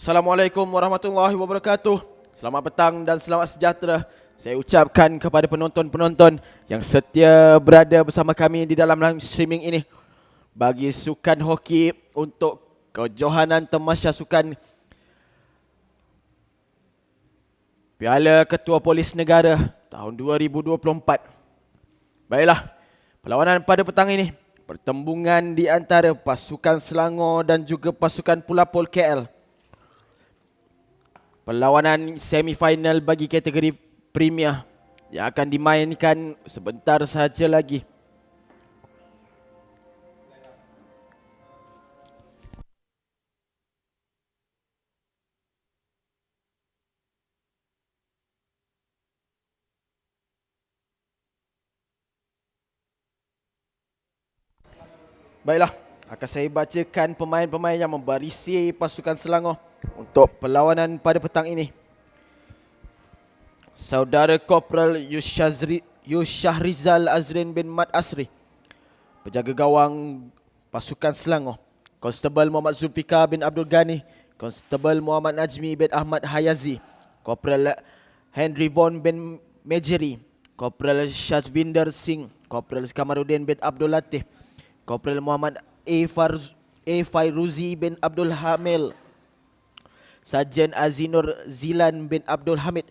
Assalamualaikum warahmatullahi wabarakatuh. Selamat petang dan selamat sejahtera saya ucapkan kepada penonton-penonton yang setia berada bersama kami di dalam live streaming ini. Bagi sukan hoki untuk kejohanan Tamasya Sukan Piala Ketua Polis Negara tahun 2024. Baiklah, perlawanan pada petang ini pertembungan di antara pasukan Selangor dan juga pasukan Pulapol KL. Perlawanan semifinal bagi kategori Premier yang akan dimainkan sebentar saja lagi. Baiklah, akan saya bacakan pemain-pemain yang membarisi pasukan Selangor untuk perlawanan pada petang ini. Saudara Korporal Yusyahrizal Azrin bin Mat Asri, penjaga gawang pasukan Selangor. Konstabel Muhammad Zulfikar bin Abdul Ghani, Konstabel Muhammad Najmi bin Ahmad Hayazi, Korporal Henry Von bin Mejeri, Korporal Shajvinder Singh, Korporal Kamaruddin bin Abdul Latif, Korporal Muhammad A. Fairuzi bin Abdul Hamil, Sarjan Azinur Zilan bin Abdul Hamid,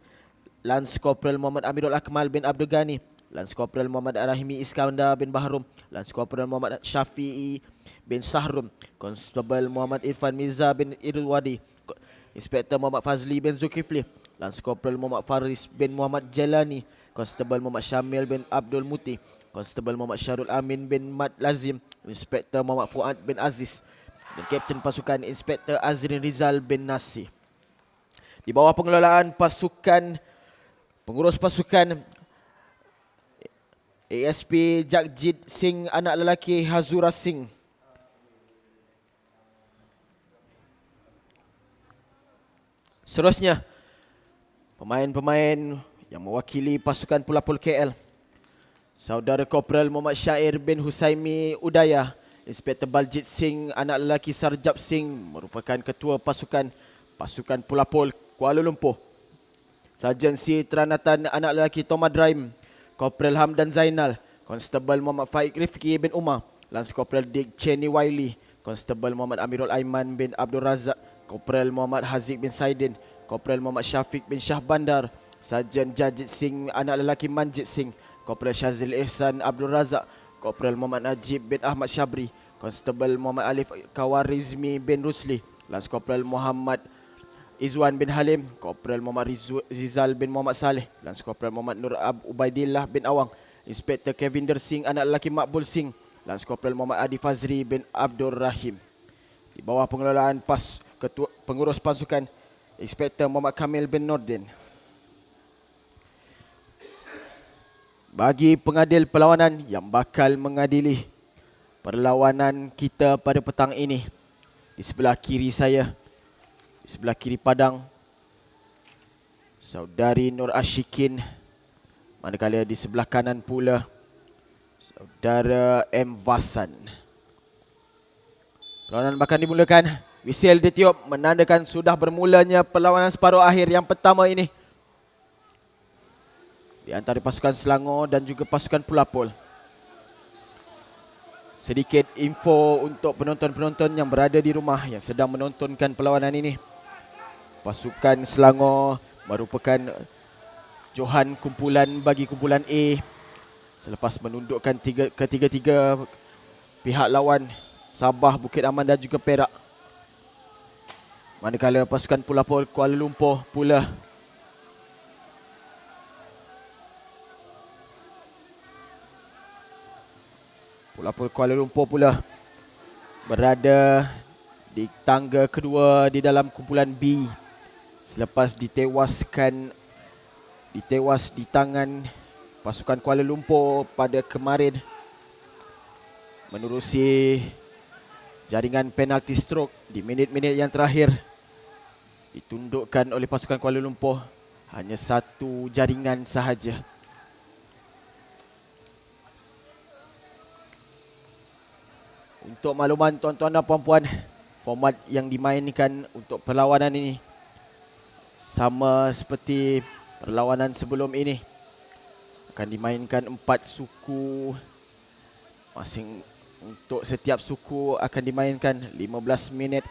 Lance Corporal Muhammad Amirul Akmal bin Abdul Ghani, Lance Corporal Muhammad Rahimi Iskandar bin Bahrum, Lance Corporal Muhammad Syafi'i bin Sahrum, Konstabel Muhammad Irfan Mirza bin Irwadi, Inspektor Muhammad Fazli bin Zulkifli, Lance Corporal Muhammad Faris bin Muhammad Jalani, Konstabel Muhammad Syamil bin Abdul Muti, Konstabel Muhammad Syarul Amin bin Mat Lazim, Inspektor Muhammad Fuad bin Aziz, dan Kapten Pasukan Inspektor Azrin Rizal bin Nasi. Di bawah pengelolaan pengurus pasukan ASP Jagjit Singh, anak lelaki Hazura Singh. Seterusnya, pemain-pemain yang mewakili pasukan Pulapol KL. Saudara Korporal Muhammad Syair bin Husaimi Udaya, Inspektor Baljit Singh, anak lelaki Sarjab Singh, merupakan ketua pasukan Pulapol Kuala Lumpur. Sarjan C. Teranatan, anak lelaki Tomad Raim, Korporal Hamdan Zainal, Konstabel Muhammad Faik Rifki bin Umar, Lance Korporal Dick Cheney Wiley, Konstabel Muhammad Amirul Aiman bin Abdul Razak, Korporal Muhammad Haziq bin Saidin, Korporal Muhammad Syafiq bin Shah Bandar, Sarjan Jajit Singh, anak lelaki Manjit Singh, Korporal Syazil Ihsan Abdul Razak, Korporal Muhammad Najib bin Ahmad Syabri, Konstabel Muhammad Alif Kawarizmi bin Rusli, Lance Korporal Muhammad Izwan bin Halim, Korporal Muhammad Rizal bin Muhammad Saleh, Lance Korporal Muhammad Nur Ubaidillah bin Awang, Inspektor Kevinder Singh, anak lelaki Makbul Singh, Lance Korporal Muhammad Adi Fazri bin Abdul Rahim. Di bawah pengelolaan pengurus pasukan Inspektor Muhammad Kamil bin Nordin. Bagi pengadil perlawanan yang bakal mengadili perlawanan kita pada petang ini, di sebelah kiri saya, di sebelah kiri padang, Saudari Nur Ashikin, manakala di sebelah kanan pula Saudara M. Vasan. Perlawanan bakal dimulakan. Whistle ditiup menandakan sudah bermulanya perlawanan separuh akhir yang pertama ini di antara pasukan Selangor dan juga pasukan Pulapol. Sedikit info untuk penonton-penonton yang berada di rumah yang sedang menontonkan perlawanan ini. Pasukan Selangor merupakan johan kumpulan bagi kumpulan A selepas menundukkan ketiga-tiga pihak lawan, Sabah, Bukit Aman dan juga Perak. Manakala pasukan Pulapol Kuala Lumpur pula berada di tangga kedua di dalam kumpulan B selepas ditewas di tangan pasukan Kuala Lumpur pada kemarin menerusi jaringan penalti stroke di minit-minit yang terakhir. Ditundukkan oleh pasukan Kuala Lumpur hanya satu jaringan sahaja. Untuk makluman tuan-tuan dan puan-puan, Format yang dimainkan untuk perlawanan ini sama seperti perlawanan sebelum ini. Akan dimainkan 4 suku. Untuk setiap suku akan dimainkan 15 minit.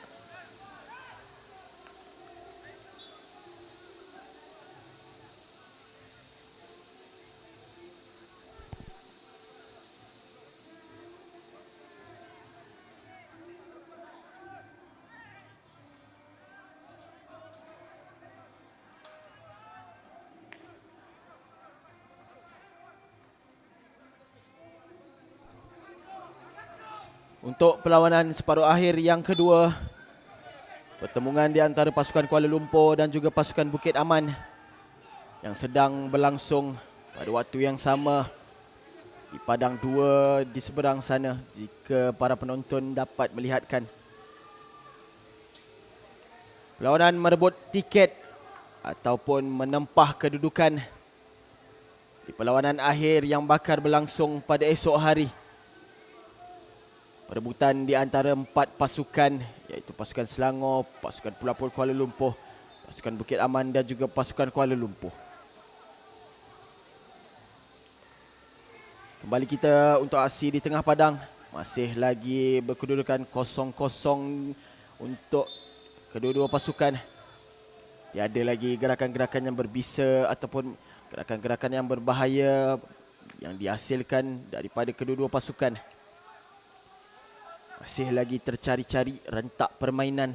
Untuk perlawanan separuh akhir yang kedua, pertemuan di antara pasukan Kuala Lumpur dan juga pasukan Bukit Aman yang sedang berlangsung pada waktu yang sama di padang 2 di seberang sana jika para penonton dapat melihatkan. Perlawanan merebut tiket ataupun menempah kedudukan di perlawanan akhir yang bakal berlangsung pada esok hari. Perebutan di antara 4 pasukan, iaitu pasukan Selangor, pasukan Pelapor Kuala Lumpur, pasukan Bukit Aman dan juga pasukan Kuala Lumpur. Kembali kita untuk aksi di tengah padang. Masih lagi berkedudukan 0-0 untuk kedua-dua pasukan. Tiada lagi gerakan-gerakan yang berbisa ataupun gerakan-gerakan yang berbahaya yang dihasilkan daripada kedua-dua pasukan. Masih lagi tercari-cari rentak permainan.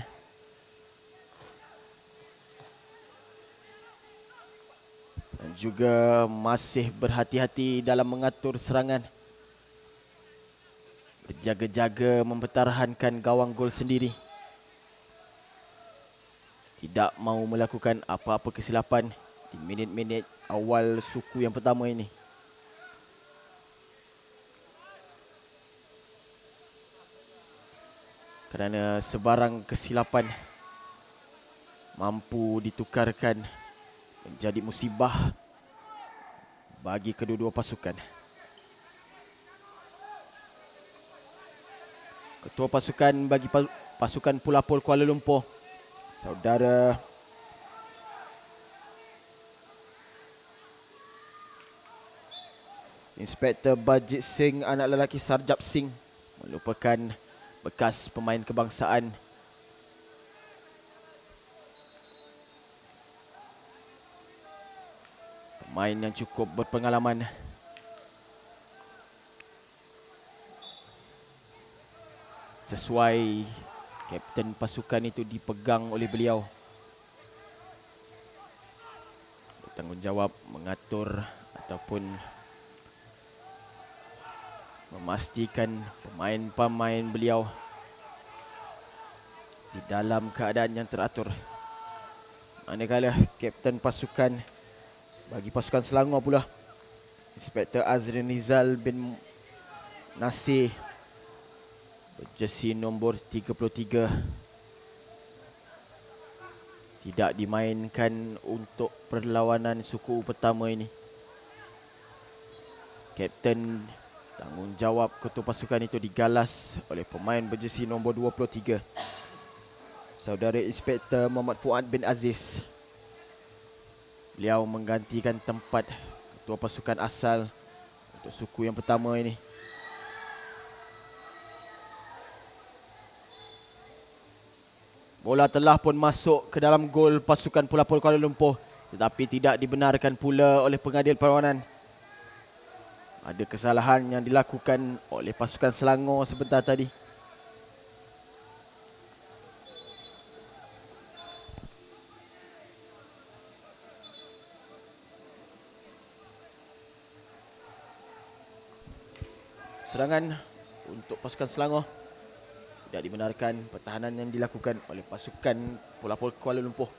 Dan juga masih berhati-hati dalam mengatur serangan. Berjaga-jaga mempertahankan gawang gol sendiri. Tidak mahu melakukan apa-apa kesilapan di minit-minit awal suku yang pertama ini. Kerana sebarang kesilapan mampu ditukarkan menjadi musibah bagi kedua-dua pasukan. Ketua pasukan bagi pasukan Pelapor Kuala Lumpur, Saudara Inspektor Bajit Singh, anak lelaki Sarjap Singh, merupakan bekas pemain kebangsaan. Pemain yang cukup berpengalaman. Sesuai kapten pasukan itu dipegang oleh beliau. Bertanggungjawab mengatur ataupun memastikan pemain-pemain beliau di dalam keadaan yang teratur. Manakala kapten pasukan bagi pasukan Selangor pula, Inspektor Azrin Rizal bin Nasir, berjersey nombor 33, tidak dimainkan untuk perlawanan suku pertama ini. Kapten tanggungjawab ketua pasukan itu digalas oleh pemain berjersey nombor 23, Saudara Inspektor Muhammad Fuad bin Aziz. Beliau menggantikan tempat ketua pasukan asal untuk suku yang pertama ini. Bola telah pun masuk ke dalam gol pasukan Pelapor Kuala Lumpur, tetapi tidak dibenarkan pula oleh pengadil perlawanan. Ada kesalahan yang dilakukan oleh pasukan Selangor sebentar tadi. Serangan untuk pasukan Selangor tidak dibenarkan, pertahanan yang dilakukan oleh pasukan Pelapor Kuala Lumpur.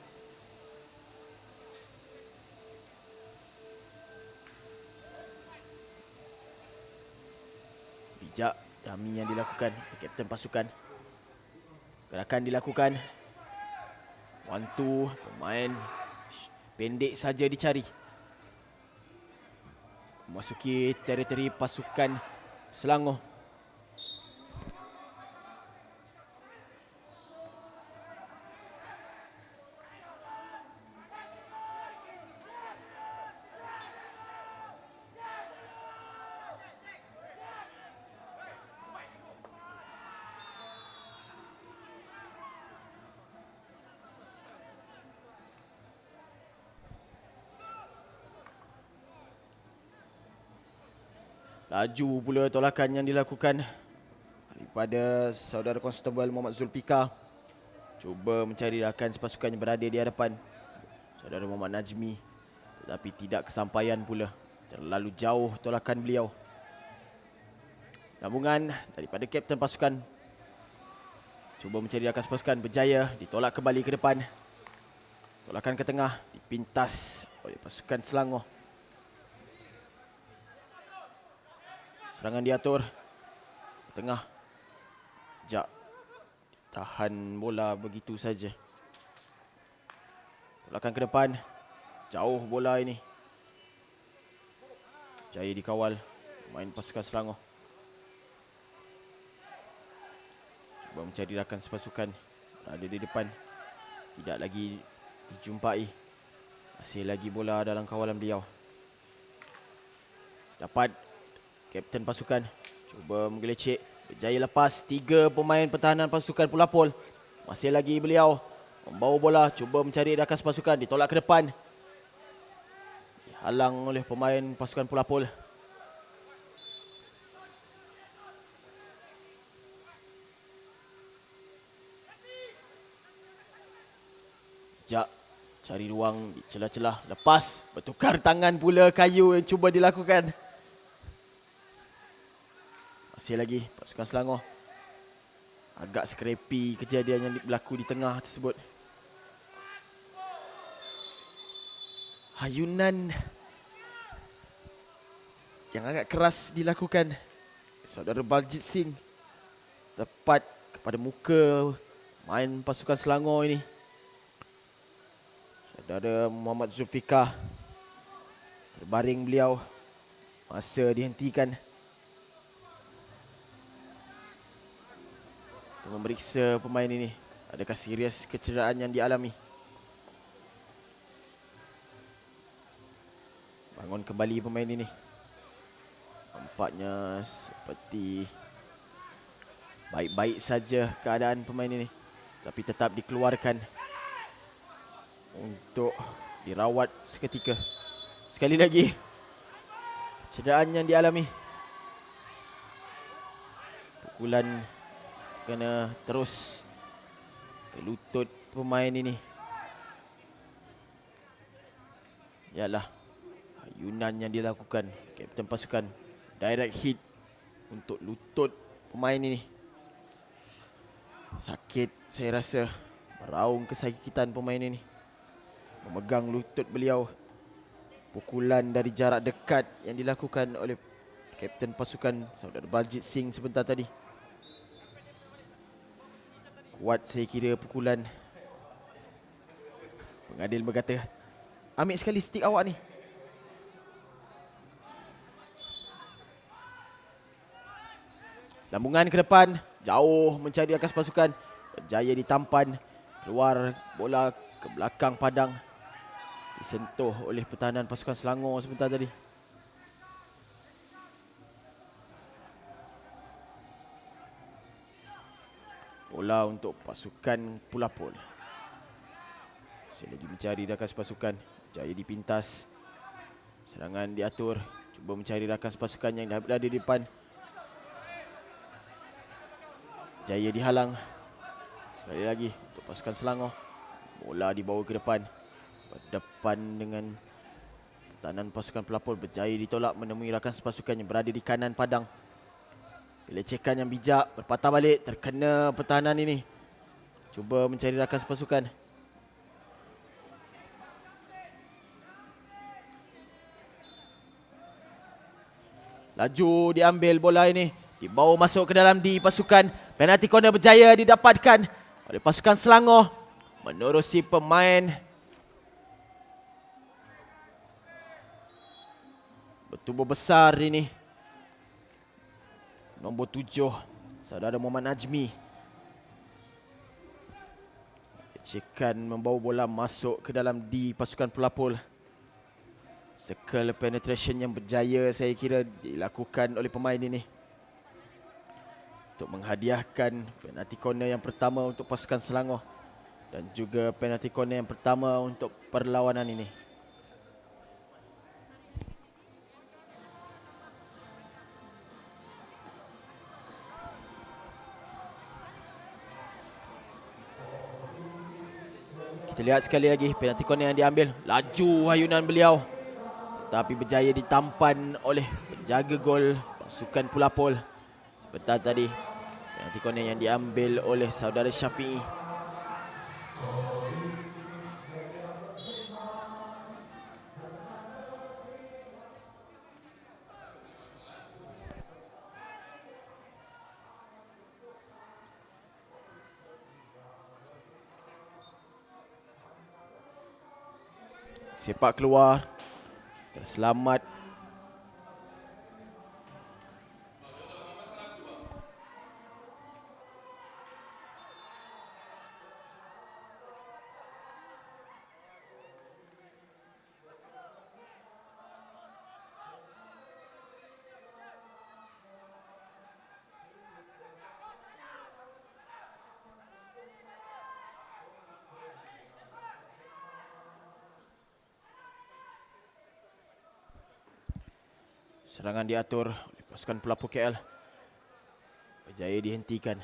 Bijak dummy yang dilakukan oleh kapten pasukan. Gerakan dilakukan. One two, pemain pendek saja dicari. Memasuki teritori pasukan Selangor. Laju pula tolakan yang dilakukan daripada saudara Konstabel Muhammad Zulfikar. Cuba mencari rakan sepasukan yang berada di hadapan saudara Muhammad Najmi, tetapi tidak kesampaian pula. Terlalu jauh tolakan beliau. Lambungan daripada kapten pasukan. Cuba mencari rakan sepasukan, berjaya ditolak kembali ke depan. Tolakan ke tengah, dipintas oleh pasukan Selangor. Serangan diatur ke tengah. Jak tahan bola begitu saja. Tolakan ke depan. Jauh bola ini. Jaya dikawal main pasukan Selangor. Cuba mencari rakan sepasukan ada di depan. Tidak lagi dijumpai. Masih lagi bola dalam kawalan beliau. Dapat kapten pasukan. Cuba menggelecek. Berjaya lepas 3 pemain pertahanan pasukan Pulapol. Masih lagi beliau membawa bola. Cuba mencari rakan sepasukan. Ditolak ke depan. Dihalang oleh pemain pasukan Pulapol. Jak cari ruang di celah-celah. Lepas bertukar tangan pula kayu yang cuba dilakukan. Masih lagi pasukan Selangor. Agak scrappy kejadian yang berlaku di tengah tersebut. Hayunan yang agak keras dilakukan saudara Baljit Singh tepat kepada muka main pasukan Selangor ini. Saudara Muhammad Zulfikar terbaring beliau. Masa dihentikan untuk memeriksa pemain ini. Adakah serius kecederaan yang dialami? Bangun kembali pemain ini. Nampaknya seperti baik-baik saja keadaan pemain ini, tapi tetap dikeluarkan untuk dirawat seketika. Sekali lagi, kecederaan yang dialami. Pukulan kena terus ke lutut pemain ini. Yalah, ayunan yang dilakukan kapten pasukan. Direct hit untuk lutut pemain ini. Sakit saya rasa. Meraung kesakitan pemain ini. Memegang lutut beliau. Pukulan dari jarak dekat yang dilakukan oleh kapten pasukan saudara Baljit Singh sebentar tadi. Kuat saya kira pukulan. Pengadil berkata, ambil sekali stick awak ni. Lambungan ke depan. Jauh mencari akas pasukan. Berjaya ditampan. Keluar bola ke belakang padang. Disentuh oleh pertahanan pasukan Selangor sebentar tadi. Bola untuk pasukan Pulapol. Masih lagi mencari rakan sepasukan. Jaya dipintas. Serangan diatur. Cuba mencari rakan sepasukan yang berada di depan. Jaya dihalang. Sekali lagi untuk pasukan Selangor. Bola dibawa ke depan. Berdepan dengan pertahanan pasukan Pulapol. Berjaya ditolak menemui rakan sepasukan yang berada di kanan padang. Pelecekan yang bijak. Berpatah balik. Terkena pertahanan ini. Cuba mencari rakan sepasukan. Laju diambil bola ini. Dibawa masuk ke dalam D pasukan. Penalti corner berjaya didapatkan oleh pasukan Selangor. Menerusi pemain bertubuh besar ini. Nombor 7. Saudara Muhammad Najmi. Cekan membawa bola masuk ke dalam D pasukan Pulapol. Circle penetration yang berjaya saya kira dilakukan oleh pemain ini. Untuk menghadiahkan penalti corner yang pertama untuk pasukan Selangor. Dan juga penalti corner yang pertama untuk perlawanan ini. Kita lihat sekali lagi penalti corner yang diambil. Laju hayunan beliau, tapi berjaya ditampan oleh penjaga gol pasukan Pulapol. Sebentar tadi penalti corner yang diambil oleh saudara Syafi'i. Sepak keluar, terselamat. Serangan diatur oleh pasukan Pelapor KL. Berjaya dihentikan.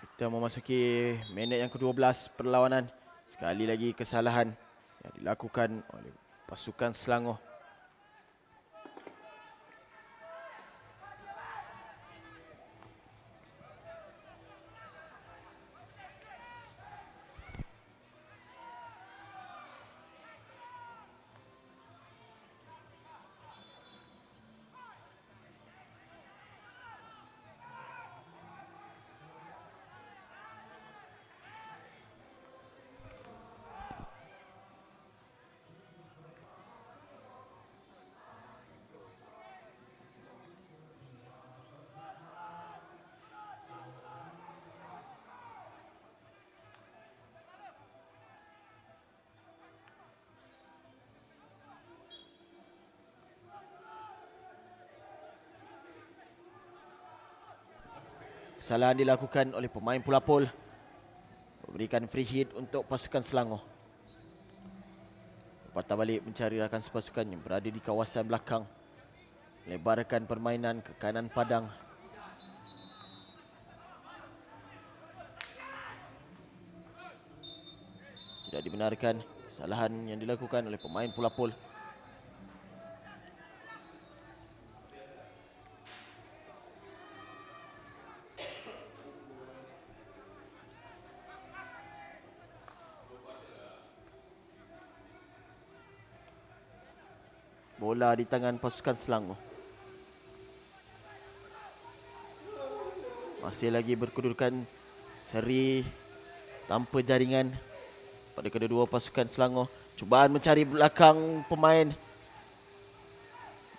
Kita memasuki minit yang ke-12 perlawanan. Sekali lagi kesalahan yang dilakukan oleh pasukan Selangor. Kesalahan dilakukan oleh pemain Pulapol, memberikan free hit untuk pasukan Selangor. Patah balik mencari rakan sepasukan yang berada di kawasan belakang, lebarkan permainan ke kanan padang. Tidak dibenarkan kesalahan yang dilakukan oleh pemain Pulapol. Bola di tangan pasukan Selangor. Masih lagi berkedudukan seri tanpa jaringan pada kedua-dua pasukan Selangor. Cubaan mencari belakang pemain,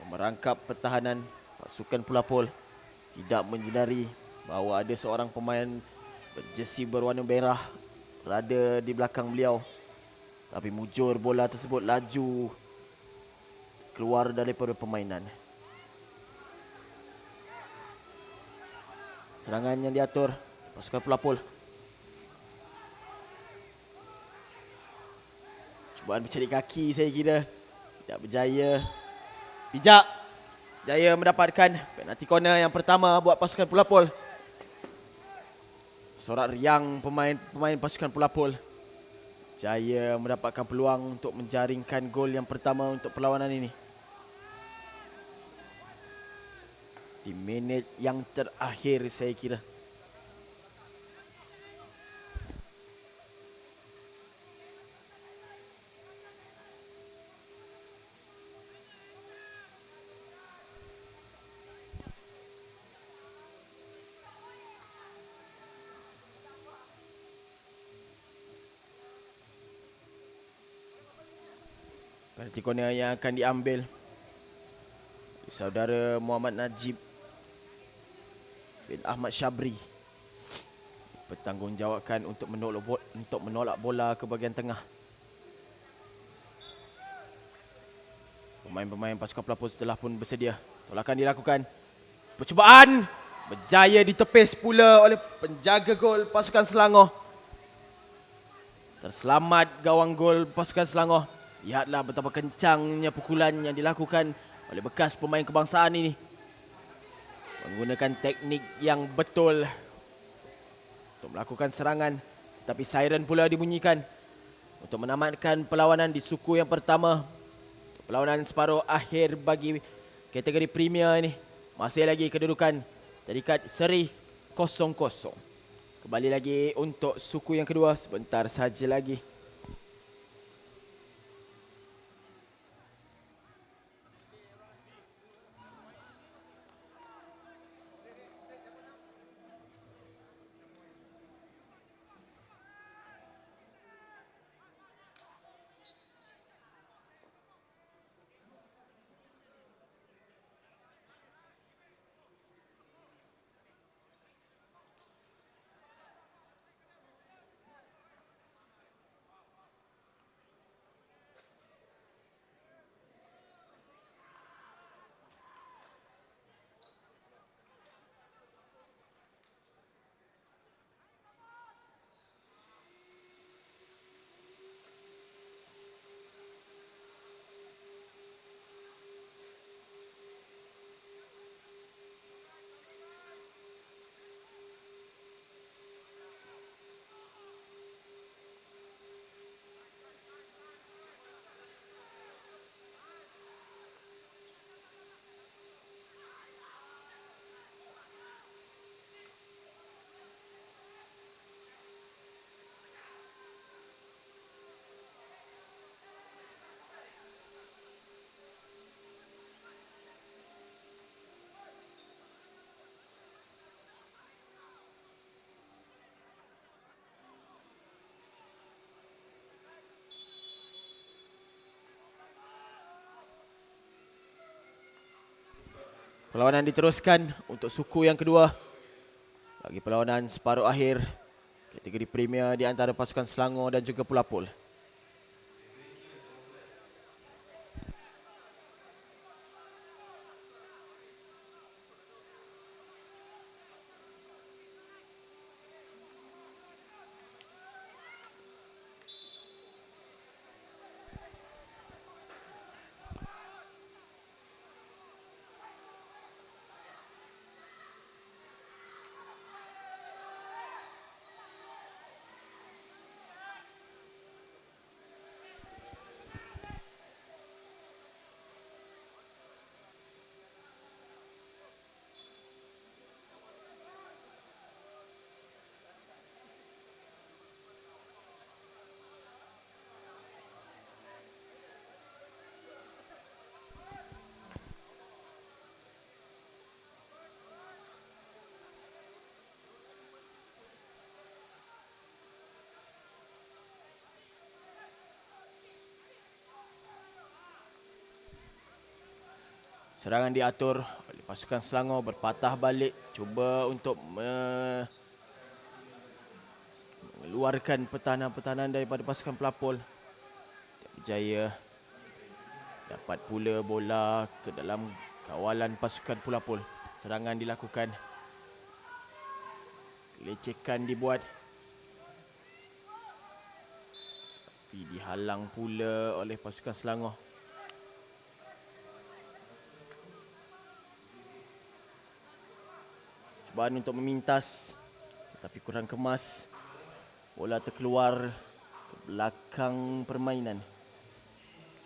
merangkap pertahanan pasukan Pulapol. Tidak menyedari bahawa ada seorang pemain berjesi berwarna merah berada di belakang beliau. Tapi mujur bola tersebut laju keluar daripada permainan. Serangan yang diatur pasukan Pulapol. Cubaan mencari kaki saya kira tidak berjaya. Bijak jaya mendapatkan penalti corner yang pertama buat pasukan Pulapol. Sorak riang pemain pasukan Pulapol. Jaya mendapatkan peluang untuk menjaringkan gol yang pertama untuk perlawanan ini. Di minit yang terakhir saya kira. Penalti corner yang akan diambil saudara Muhammad Najib bin Ahmad Syabri. Bertanggungjawabkan untuk menolak bola ke bahagian tengah. Pemain-pemain pasukan Pelapor setelah pun bersedia. Tolakan dilakukan. Percubaan berjaya ditepis pula oleh penjaga gol pasukan Selangor. Terselamat gawang gol pasukan Selangor. Lihatlah betapa kencangnya pukulan yang dilakukan oleh bekas pemain kebangsaan ini. Menggunakan teknik yang betul untuk melakukan serangan. Tetapi siren pula dibunyikan untuk menamatkan perlawanan di suku yang pertama. Untuk perlawanan separuh akhir bagi kategori Premier ini. Masih lagi kedudukan terikat seri 0-0. Kembali lagi untuk suku yang kedua sebentar saja lagi. Perlawanan diteruskan untuk suku yang kedua bagi perlawanan separuh akhir kategori Premier di antara pasukan Selangor dan juga Pelapul. Serangan diatur oleh pasukan Selangor, berpatah balik, cuba untuk mengeluarkan pertahanan-pertahanan daripada pasukan Pelapul. Tidak berjaya. Dapat pula bola ke dalam kawalan pasukan Pelapul. Serangan dilakukan. Lecekan dibuat. Tapi dihalang pula oleh pasukan Selangor. Cubaan untuk memintas tetapi kurang kemas. Bola terkeluar ke belakang permainan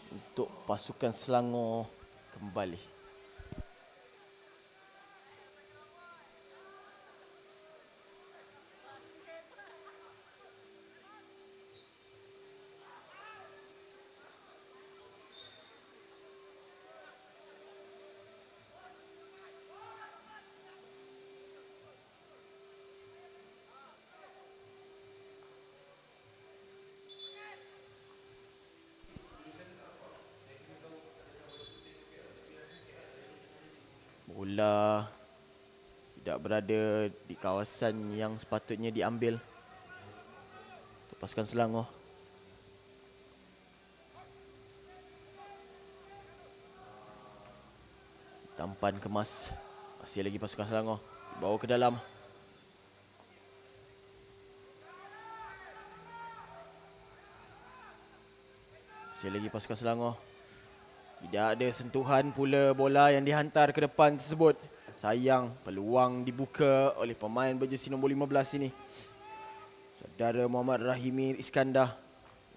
untuk pasukan Selangor kembali. Bola tidak berada di kawasan yang sepatutnya diambil untuk pasukan Selangor. Tampan kemas. Masih lagi pasukan Selangor. Bawa ke dalam. Masih lagi pasukan Selangor. Tidak ada sentuhan pula bola yang dihantar ke depan tersebut. Sayang, peluang dibuka oleh pemain berjersey nombor 15 ini. saudara Muhammad Rahimi Iskandar.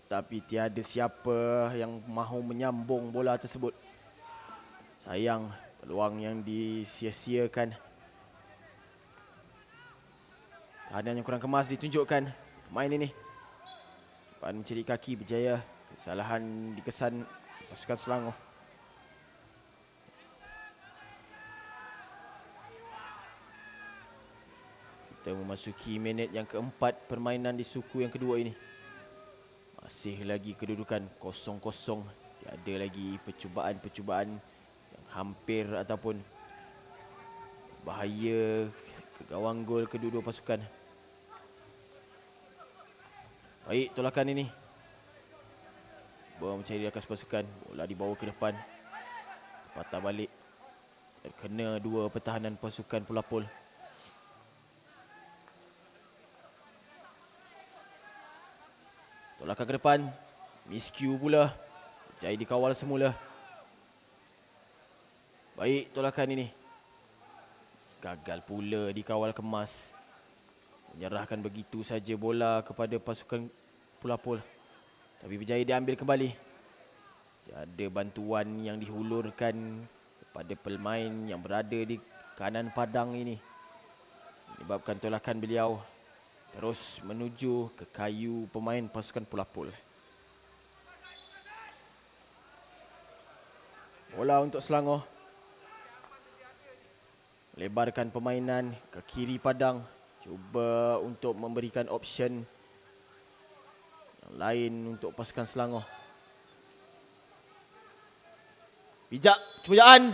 Tapi tiada siapa yang mahu menyambung bola tersebut. Sayang, peluang yang disia-siakan. Tahanan yang kurang kemas ditunjukkan pemain ini. Cubaan mencari kaki berjaya. Kesalahan dikesan pasukan Selangor. Kita memasuki minit yang keempat permainan di suku yang kedua ini. Masih lagi kedudukan 0-0. Tiada lagi percubaan-percubaan yang hampir ataupun bahaya ke gawang gol kedua-dua pasukan. Baik, tolakan ini. Cuba mencari rakas pasukan. Bola dibawa ke depan. Patah balik. Terkena dua pertahanan pasukan Pelapul. Tolakan ke depan. Miscue pula. Jaya dikawal semula. Baik, tolakan ini. Gagal pula dikawal kemas. Menyerahkan begitu saja bola kepada pasukan Pelapul. Tapi berjaya diambil kembali. Tiada bantuan yang dihulurkan kepada pemain yang berada di kanan padang ini. Menyebabkan tolakan beliau terus menuju ke kayu pemain pasukan Pelapul. Bola untuk Selangor. Lebarkan permainan ke kiri padang. Cuba untuk memberikan option yang lain untuk pasukan Selangor. Bijak cubaan.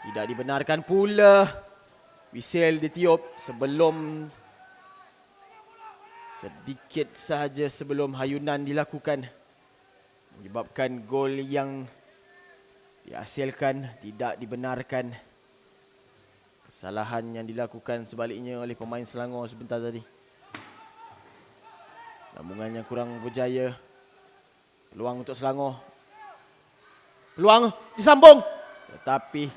Tidak dibenarkan pula. Whistle ditiup sedikit sahaja sebelum hayunan dilakukan. Menyebabkan gol yang dihasilkan tidak dibenarkan. Kesalahan yang dilakukan sebaliknya oleh pemain Selangor sebentar tadi. Lambungan yang kurang berjaya. Peluang untuk Selangor. Peluang disambung. Tetapi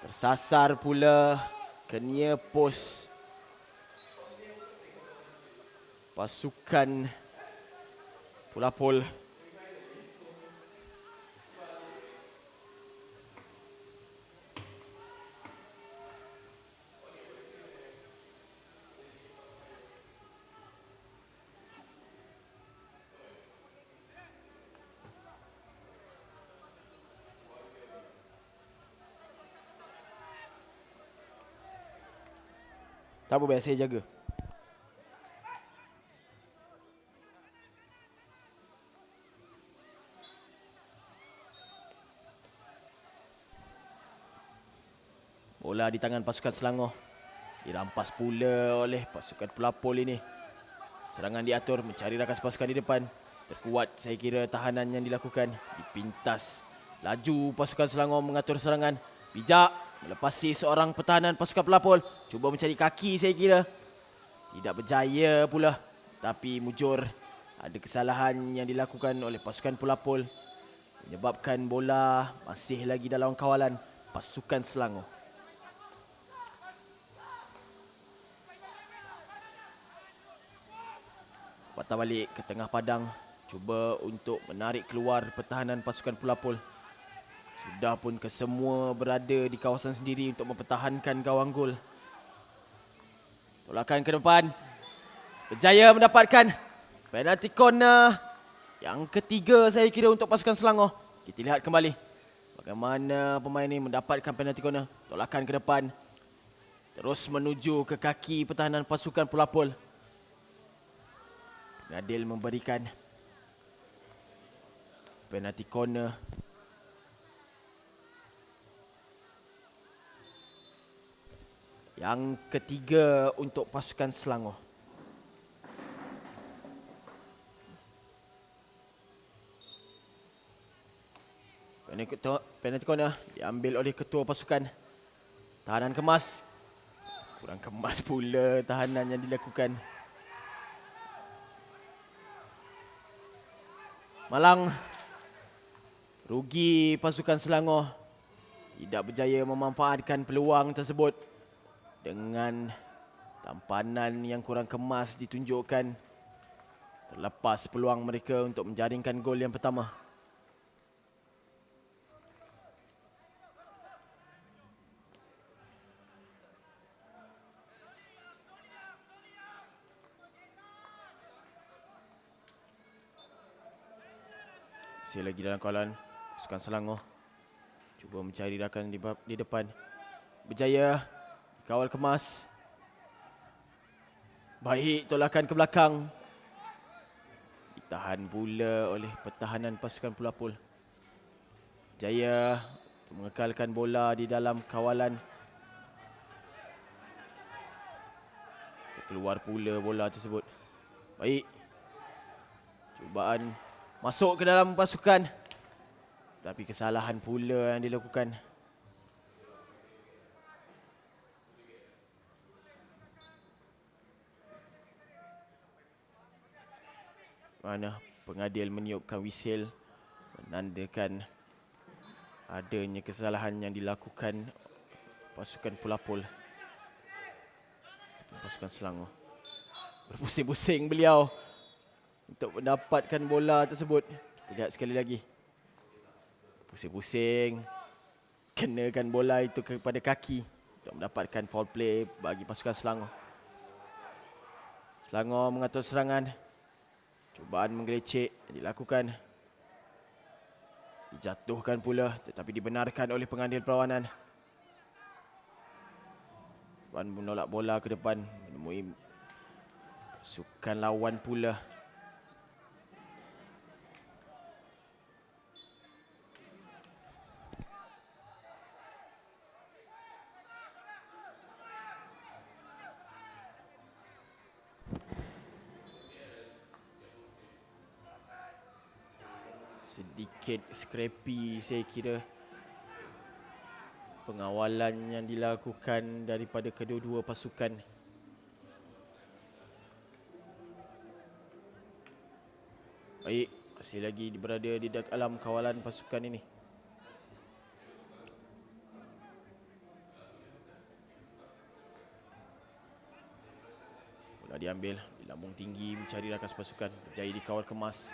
tersasar pula ke near post pasukan Pelapul. Tak apa, biar saya jaga. Bola di tangan pasukan Selangor. Dirampas pula oleh pasukan Pelapul ini. Serangan diatur mencari rakas pasukan di depan. Terkuat saya kira tahanan yang dilakukan. Dipintas. Laju pasukan Selangor mengatur serangan. Bijak melepasi seorang pertahanan pasukan Pelapul. Cuba mencari kaki saya kira. Tidak berjaya pula. Tapi mujur. Ada kesalahan yang dilakukan oleh pasukan Pelapul. Menyebabkan bola masih lagi dalam kawalan pasukan Selangor. Patah balik ke tengah padang. Cuba untuk menarik keluar pertahanan pasukan Pelapul. Sudah pun kesemua berada di kawasan sendiri untuk mempertahankan gawang gol. Tolakan ke depan. Berjaya mendapatkan penalti corner yang ketiga saya kira untuk pasukan Selangor. Kita lihat kembali bagaimana pemain ini mendapatkan penalti corner. Tolakan ke depan. Terus menuju ke kaki pertahanan pasukan Pelapul. Pengadil memberikan penalti corner. Yang ketiga untuk pasukan Selangor. Penalti corner diambil oleh ketua pasukan. Tahanan kemas. Kurang kemas pula tahanan yang dilakukan. Malang. Rugi pasukan Selangor. Tidak berjaya memanfaatkan peluang tersebut dengan Tampanan yang kurang kemas ditunjukkan. Terlepas peluang mereka untuk menjaringkan gol yang pertama. Masih lagi dalam kawalan pasukan Selangor. Cuba mencari rakan di depan. Berjaya. Kawal kemas. Baik, tolakan ke belakang. Ditahan pula oleh pertahanan pasukan Pelapul. Jaya mengekalkan bola di dalam kawalan. Keluar pula bola tersebut. Baik. Cubaan masuk ke dalam pasukan. Tapi kesalahan pula yang dilakukan. Mana pengadil meniupkan whistle menandakan adanya kesalahan yang dilakukan pasukan Pelapul. Pasukan Selangor berpusing-pusing beliau untuk mendapatkan bola tersebut. Kita lihat sekali lagi. Pusing-pusing. Kenakan bola itu kepada kaki untuk mendapatkan foul play bagi pasukan Selangor. Selangor mengatur serangan. Cubaan menggelecek dilakukan. Dijatuhkan pula tetapi dibenarkan oleh pengadil perlawanan. Wan menolak bola ke depan menemui pasukan lawan pula. Sedikit scrappy saya kira pengawalan yang dilakukan daripada kedua-dua pasukan. Baik, masih lagi berada di dalam kawalan pasukan ini. Bola diambil, dilambung tinggi mencari rakan pasukan. Berjaya dikawal kemas.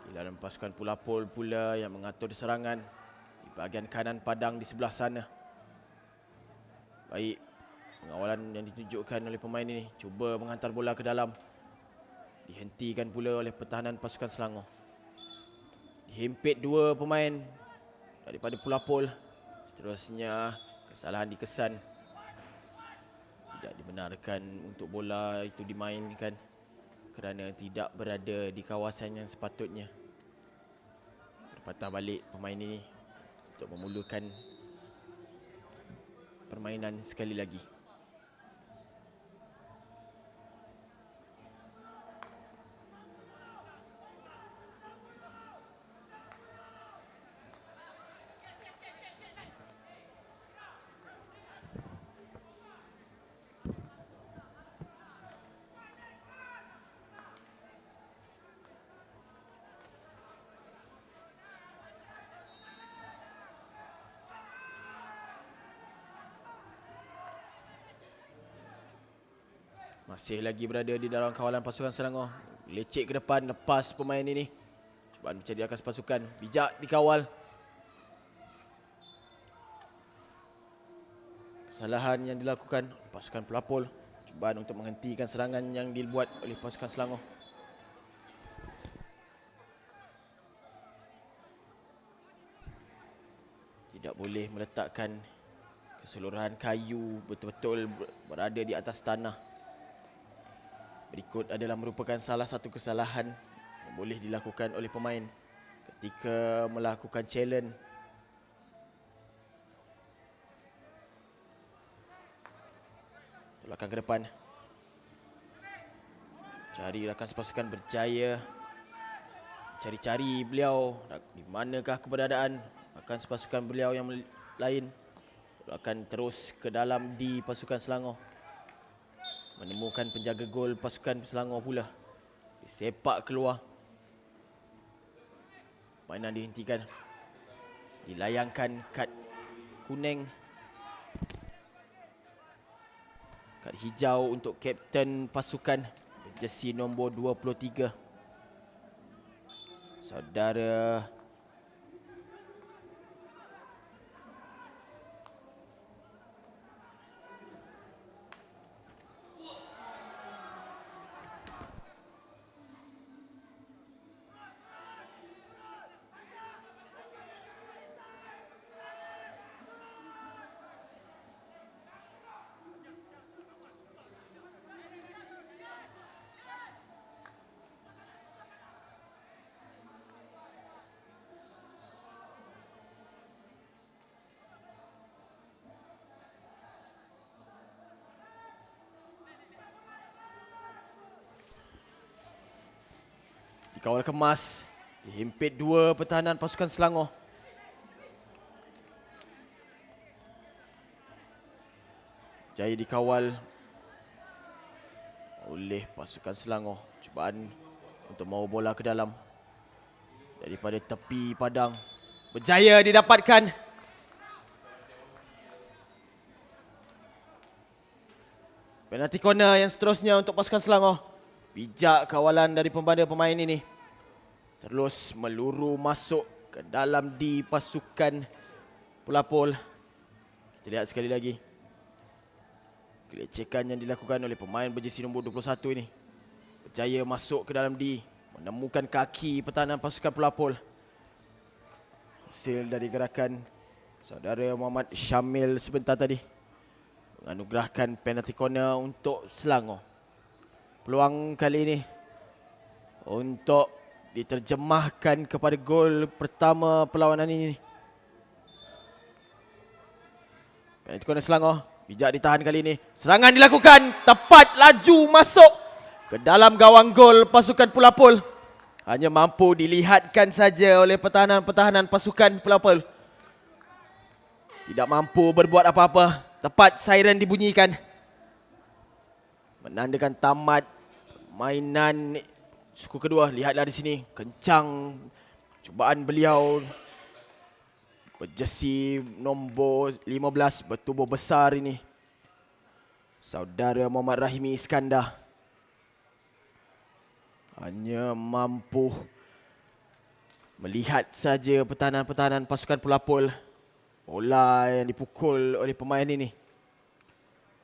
Di dalam pasukan Pelapul pula yang mengatur serangan di bahagian kanan padang di sebelah sana. Baik, pengawalan yang ditunjukkan oleh pemain ini. Cuba menghantar bola ke dalam. Dihentikan pula oleh pertahanan pasukan Selangor. Dihimpit dua pemain daripada Pelapul. Seterusnya kesalahan dikesan. Tidak dibenarkan untuk bola itu dimainkan kerana tidak berada di kawasan yang sepatutnya. Berpatah balik pemain ini untuk memulakan permainan sekali lagi. Masih lagi berada di dalam kawalan pasukan Selangor. Lecek ke depan lepas pemain ini. Cubaan mencari akas pasukan. Bijak dikawal. Kesalahan yang dilakukan pasukan Pelapul. Cubaan untuk menghentikan serangan yang dibuat oleh pasukan Selangor. Tidak boleh meletakkan keseluruhan kayu betul-betul berada di atas tanah. Berikut adalah merupakan salah satu kesalahan yang boleh dilakukan oleh pemain ketika melakukan challenge. Tolakan ke depan. Cari rakan sepasukan berjaya. Cari-cari beliau. Di manakah keberadaan rakan sepasukan beliau yang lain. Tolakan terus ke dalam di pasukan Selangor. Menemukan penjaga gol pasukan Selangor pula. Disepak keluar. Mainan dihentikan. Dilayangkan kad kuning. Kad hijau untuk kapten pasukan jersey nombor 23. Saudara dikawal kemas, dihimpit dua pertahanan pasukan Selangor. Jaya dikawal oleh pasukan Selangor. Cubaan untuk membawa bola ke dalam daripada tepi padang. Berjaya didapatkan. Penalti corner yang seterusnya untuk pasukan Selangor. Bijak kawalan dari pembada pemain ini. Terus meluru masuk ke dalam di pasukan pelapor. Kita lihat sekali lagi. Gelecekan yang dilakukan oleh pemain berjersey nombor 21 ini. Berjaya masuk ke dalam di. Menemukan kaki pertahanan pasukan pelapor. Hasil dari gerakan saudara Muhammad Syamil sebentar tadi. Menganugerahkan penalti corner untuk Selangor. Peluang kali ini untuk diterjemahkan kepada gol pertama perlawanan ini. Penalti corner Selangor. Bijak ditahan kali ini. Serangan dilakukan. Tepat laju masuk ke dalam gawang gol pasukan pelapor. Hanya mampu dilihatkan saja oleh pertahanan-pertahanan pasukan pelapor. Tidak mampu berbuat apa-apa. Tepat siren dibunyikan. Menandakan tamat mainan suku kedua. Lihatlah di sini. Kencang cubaan beliau. Berjersey nombor 15. Bertubuh besar ini. Saudara Muhammad Rahimi Iskandar. Hanya mampu melihat saja pertahanan-pertahanan pasukan pelapor. Bola yang dipukul oleh pemain ini.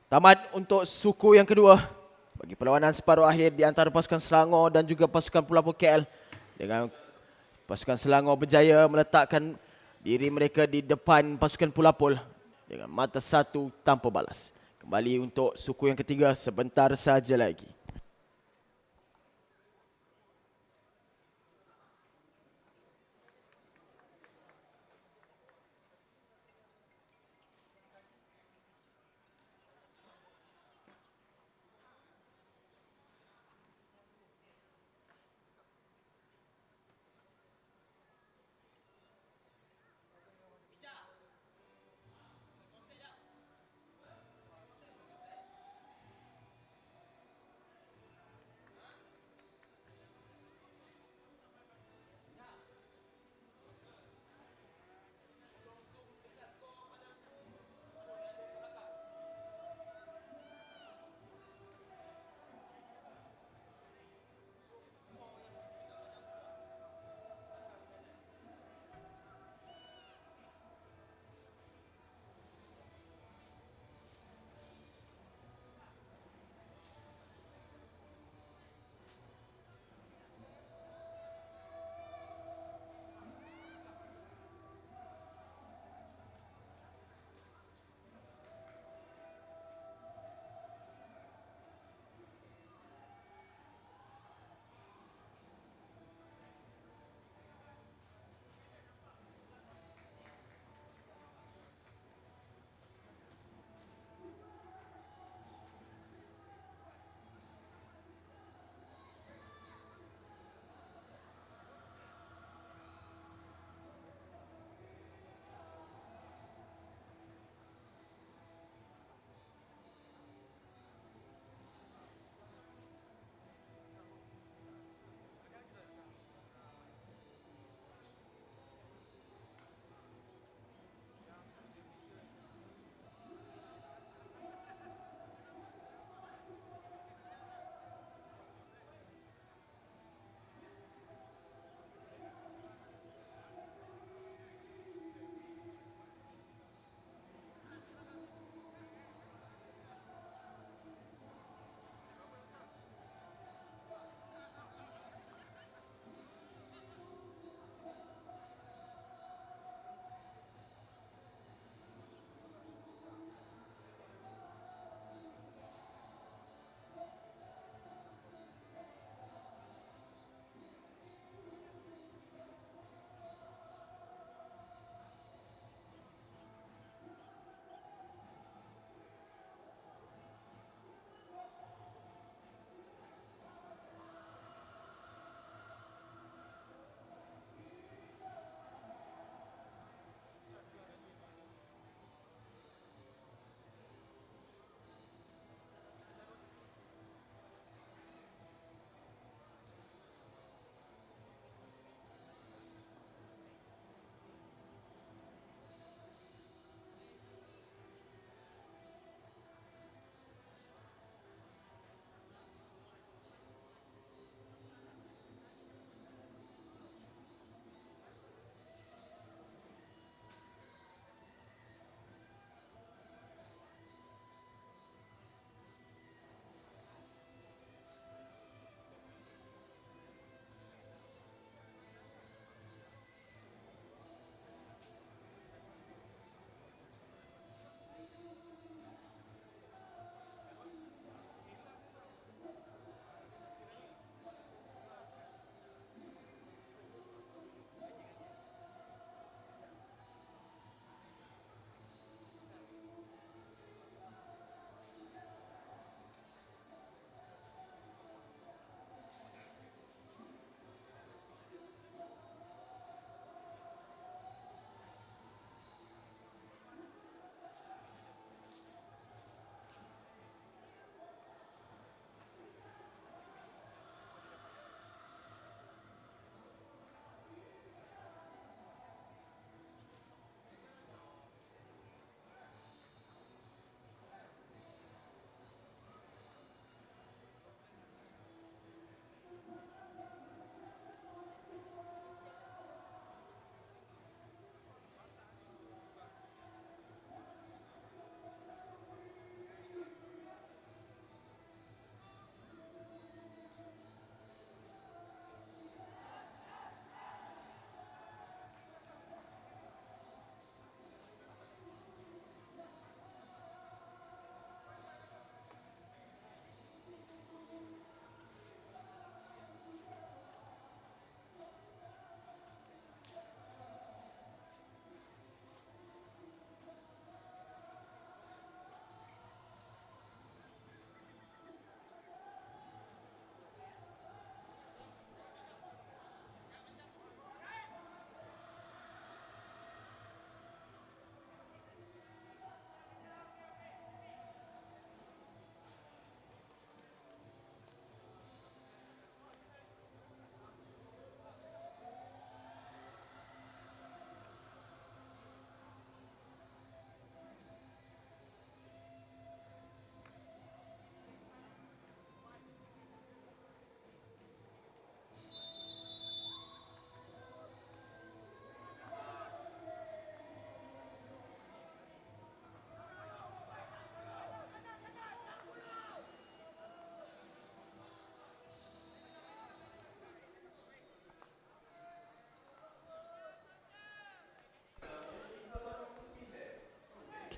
Tamat untuk suku yang kedua bagi perlawanan separuh akhir di antara pasukan Selangor dan juga pasukan pelapor KL. Dengan pasukan Selangor berjaya meletakkan diri mereka di depan pasukan pelapor dengan mata satu tanpa balas. Kembali untuk suku yang ketiga sebentar saja lagi.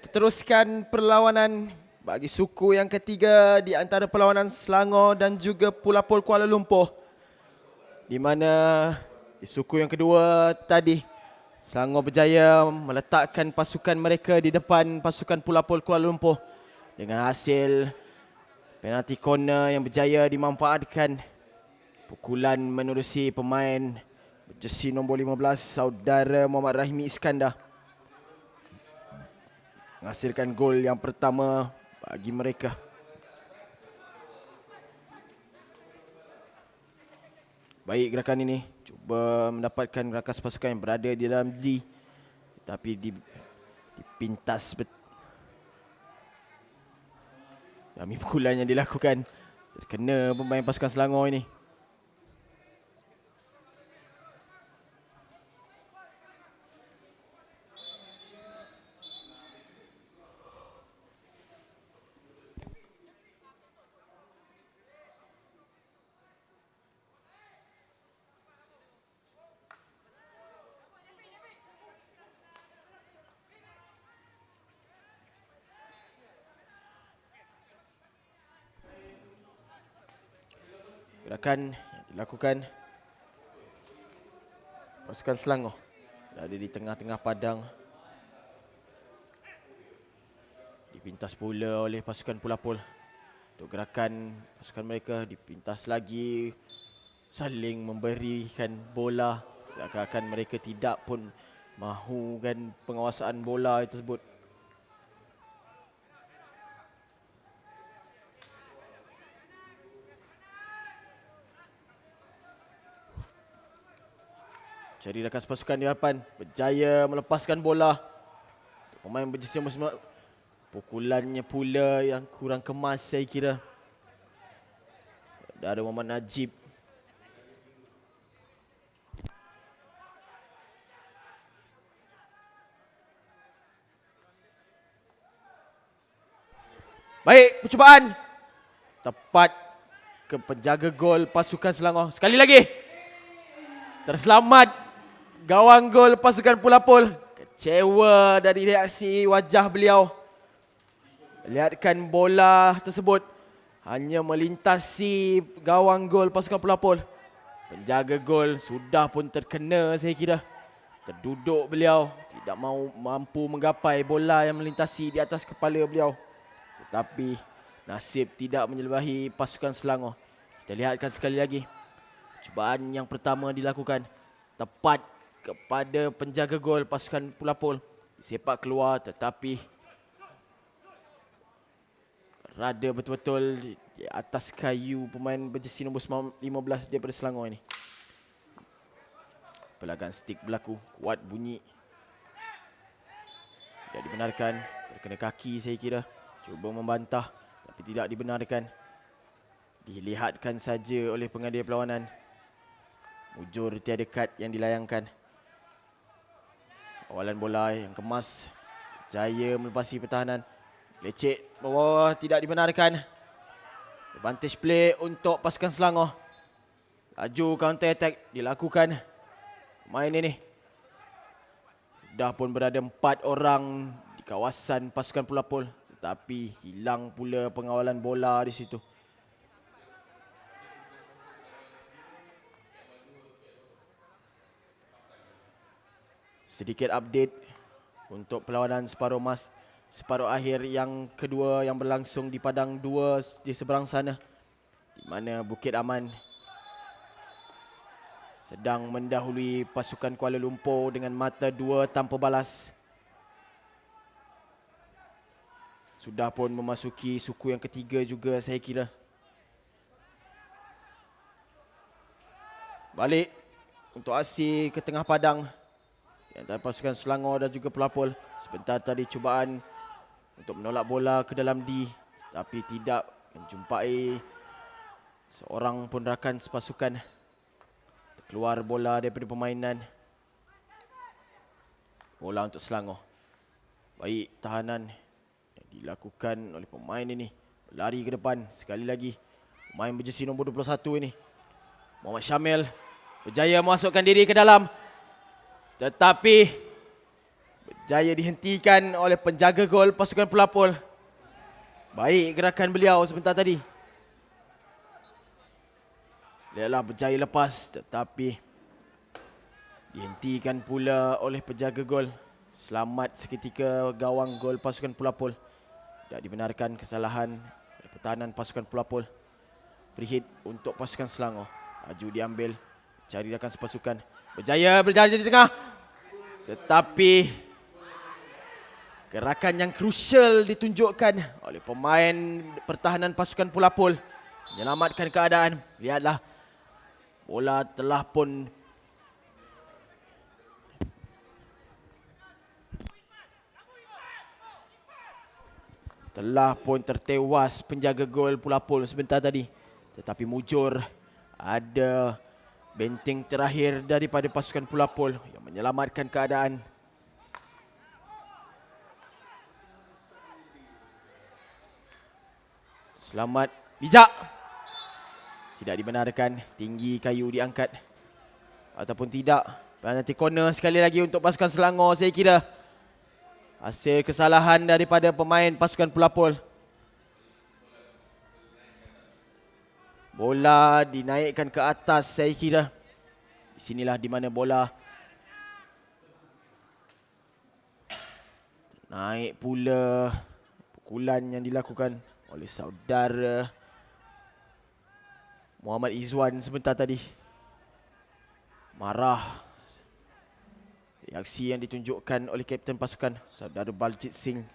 kita teruskan perlawanan bagi suku yang ketiga di antara perlawanan Selangor dan juga Pulapul Kuala Lumpur. Di mana di suku yang kedua tadi, Selangor berjaya meletakkan pasukan mereka di depan pasukan Pulapul Kuala Lumpur dengan hasil penalti corner yang berjaya dimanfaatkan. Pukulan menerusi pemain jersey nombor 15 saudara Muhammad Rahimi Iskandar menghasilkan gol yang pertama bagi mereka. Baik gerakan ini, cuba mendapatkan rakas pasukan yang berada di dalam D, tapi dipintas demi pukulan yang dilakukan terkena pemain pasukan Selangor ini. Gerakan yang dilakukan pasukan Selangor berada di tengah-tengah padang, dipintas pula oleh pasukan Pulapul. Untuk gerakan pasukan mereka dipintas lagi, saling memberikan bola seakan-akan mereka tidak pun mahukan penguasaan bola tersebut. Cari rakas pasukan di hadapan, berjaya melepaskan bola. Pemain berjersey nombor 9, pukulannya pula yang kurang kemas saya kira. Dari Muhammad Najib. Baik, percubaan. Tepat ke penjaga gol pasukan Selangor. Sekali lagi. Terselamat gawang gol pasukan Pulapul. Kecewa dari reaksi wajah beliau. Lihatkan bola tersebut hanya melintasi gawang gol pasukan Pulapul. Penjaga gol sudah pun terkena saya kira. Terduduk beliau, tidak mampu menggapai bola yang melintasi di atas kepala beliau. Tetapi nasib tidak menyelebahi pasukan Selangor. Kita lihatkan sekali lagi. Cubaan yang pertama dilakukan tepat kepada penjaga gol pasukan Pulapul. Sepak keluar tetapi rada betul-betul di atas kayu pemain berjersey nombor 15 daripada Selangor ini. Pelagan stick berlaku, kuat bunyi. Tidak dibenarkan, terkena kaki saya kira. Cuba membantah tapi tidak dibenarkan. Dilihatkan saja oleh pengadil perlawanan. Mujur tiada kad yang dilayangkan. Kawalan bola yang kemas, jaya melepasi pertahanan. Lecet bawah, tidak dibenarkan. Advantage play untuk pasukan Selangor. Laju counter attack dilakukan. Main ini dah pun berada 4 orang di kawasan pasukan Pulapul, tetapi hilang pula pengawalan bola di situ. Sedikit update untuk perlawanan separuh akhir yang kedua yang berlangsung di padang 2 di seberang sana, di mana Bukit Aman sedang mendahului pasukan Kuala Lumpur dengan mata 2 tanpa balas. Sudah pun memasuki suku yang ketiga juga saya kira. Balik untuk aksi ke tengah padang antara pasukan Selangor dan juga Pulapul. Sebentar tadi cubaan untuk menolak bola ke dalam D, tapi tidak menjumpai seorang pun rakan sepasukan. Keluar bola daripada permainan. Bola untuk Selangor. Baik tahanan yang dilakukan oleh pemain ini. Berlari ke depan sekali lagi. Pemain berjersey nombor 21 ini, Muhammad Syamil, berjaya memasukkan diri ke dalam. Tetapi berjaya dihentikan oleh penjaga gol pasukan pelapor. Baik gerakan beliau sebentar tadi. Lihatlah berjaya lepas tetapi dihentikan pula oleh penjaga gol. Selamat seketika gawang gol pasukan pelapor. Tak dibenarkan kesalahan oleh pertahanan pasukan pelapor. Free hit untuk pasukan Selangor. Laju diambil, cari rakan sepasukan. Berjaya berjalan di tengah. Tetapi gerakan yang krusial ditunjukkan oleh pemain pertahanan pasukan pelapor. Menyelamatkan keadaan. Lihatlah, bola telah pun tertewas penjaga gol pelapor sebentar tadi. Tetapi mujur ada benteng terakhir daripada pasukan pelapor yang menyelamatkan keadaan. Selamat, bijak. Tidak dibenarkan, tinggi kayu diangkat. Ataupun tidak. Penalti corner sekali lagi untuk pasukan Selangor saya kira. Hasil kesalahan daripada pemain pasukan pelapor. Bola dinaikkan ke atas saya kira. Di sinilah di mana bola naik pula. Pukulan yang dilakukan oleh saudara Muhammad Izwan sebentar tadi. Marah. Reaksi yang ditunjukkan oleh kapten pasukan saudara Baljit Singh.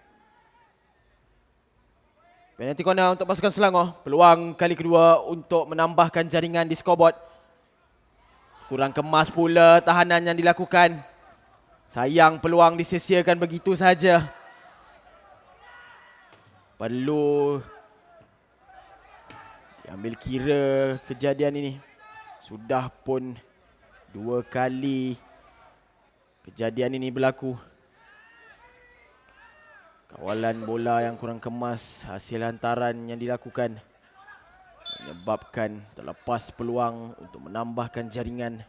Penalti corner untuk pasukan Selangor. Peluang kali kedua untuk menambahkan jaringan di scoreboard. Kurang kemas pula tahanan yang dilakukan. Sayang peluang disia-siakan begitu saja. Perlu diambil kira kejadian ini. Sudah pun 2 kali kejadian ini berlaku. Kawalan bola yang kurang kemas, hasil hantaran yang dilakukan menyebabkan terlepas peluang untuk menambahkan jaringan.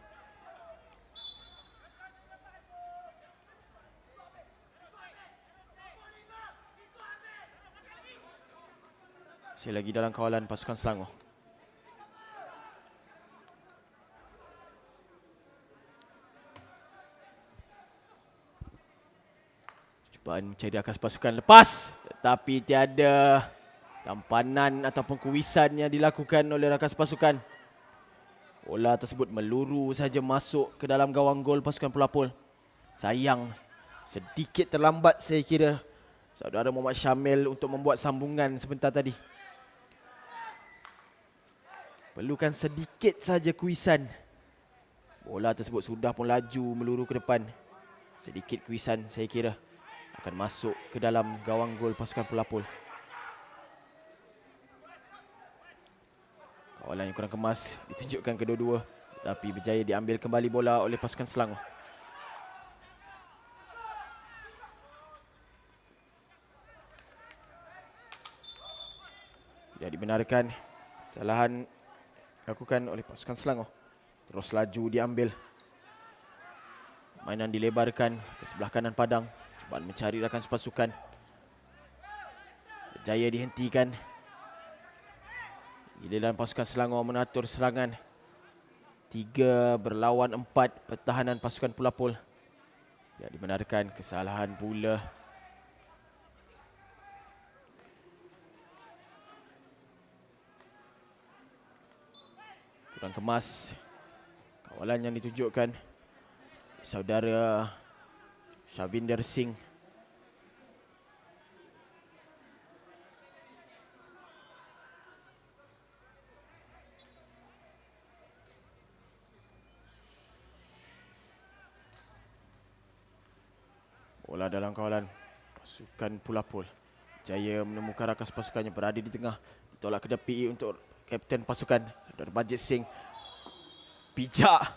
Masih lagi dalam kawalan pasukan Selangor. Cubaan mencari akas pasukan lepas. Tetapi tiada tampanan ataupun kuisan yang dilakukan oleh rakan pasukan. Bola tersebut meluru saja masuk ke dalam gawang gol pasukan pelapor. Sayang, sedikit terlambat saya kira saudara Muhammad Syamil untuk membuat sambungan sebentar tadi. Perlukan sedikit saja kuisan. Bola tersebut sudah pun laju meluru ke depan. Sedikit kuisan saya kira akan masuk ke dalam gawang gol pasukan pelapor. Kawalan yang kurang kemas ditunjukkan kedua-dua, tetapi berjaya diambil kembali bola oleh pasukan Selangor. Tidak dibenarkan. Kesalahan dilakukan oleh pasukan Selangor. Terus laju diambil. Mainan dilebarkan ke sebelah kanan padang. Cubaan mencari rakan sepasukan. Berjaya dihentikan. Giliran pasukan Selangor menatur serangan. 3 berlawan 4 pertahanan pasukan pelapor. Tidak dibenarkan, kesalahan pula. Kurang kemas. Kawalan yang ditunjukkan saudara Shavinder Singh. Bola dalam kawalan pasukan pelapor. Jaya menemukan rakan pasukannya berada di tengah. Ditolak ke tepi untuk kapten pasukan saudara Baljit Singh. Bijak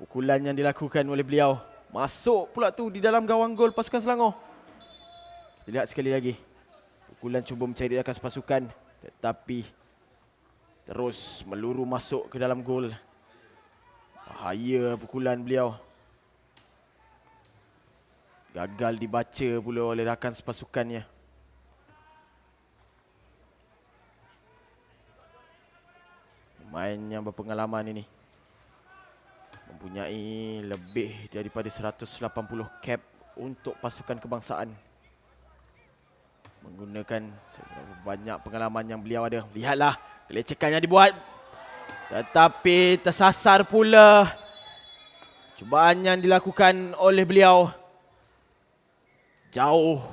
pukulan yang dilakukan oleh beliau. Masuk pula tu di dalam gawang gol pasukan Selangor. Kita lihat sekali lagi. Pukulan cuba mencari rakan pasukan, tetapi terus meluru masuk ke dalam gol. Bahaya pukulan beliau. Gagal dibaca pula oleh rakan sepasukannya. Pemain yang berpengalaman ini mempunyai lebih daripada 180 cap untuk pasukan kebangsaan. Menggunakan banyak pengalaman yang beliau ada. Lihatlah gelecekan yang dibuat. Tetapi tersasar pula cubaan yang dilakukan oleh beliau. Jauh.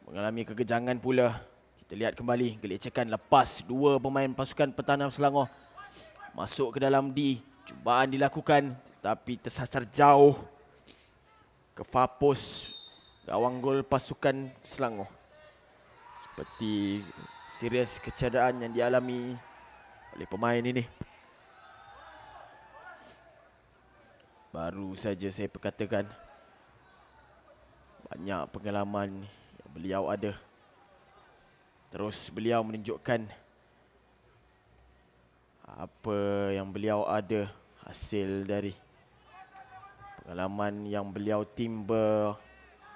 Mengalami kegejangan pula. Kita lihat kembali gelecekan lepas dua pemain pasukan pertahanan Selangor masuk ke dalam D. Cubaan dilakukan tetapi tersasar jauh ke Fapus gawang gol pasukan Selangor. Seperti serius kecederaan yang dialami oleh pemain ini. Baru saja saya perkatakan banyak pengalaman yang beliau ada. Terus beliau menunjukkan apa yang beliau ada hasil dari pengalaman yang beliau timba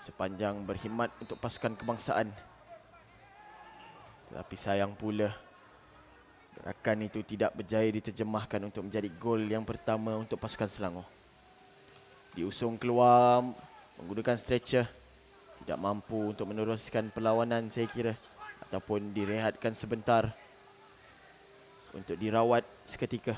sepanjang berkhidmat untuk pasukan kebangsaan. Tetapi sayang pula gerakan itu tidak berjaya diterjemahkan untuk menjadi gol yang pertama untuk pasukan Selangor. Diusung keluar menggunakan stretcher, tidak mampu untuk meneruskan perlawanan saya kira, ataupun direhatkan sebentar untuk dirawat seketika.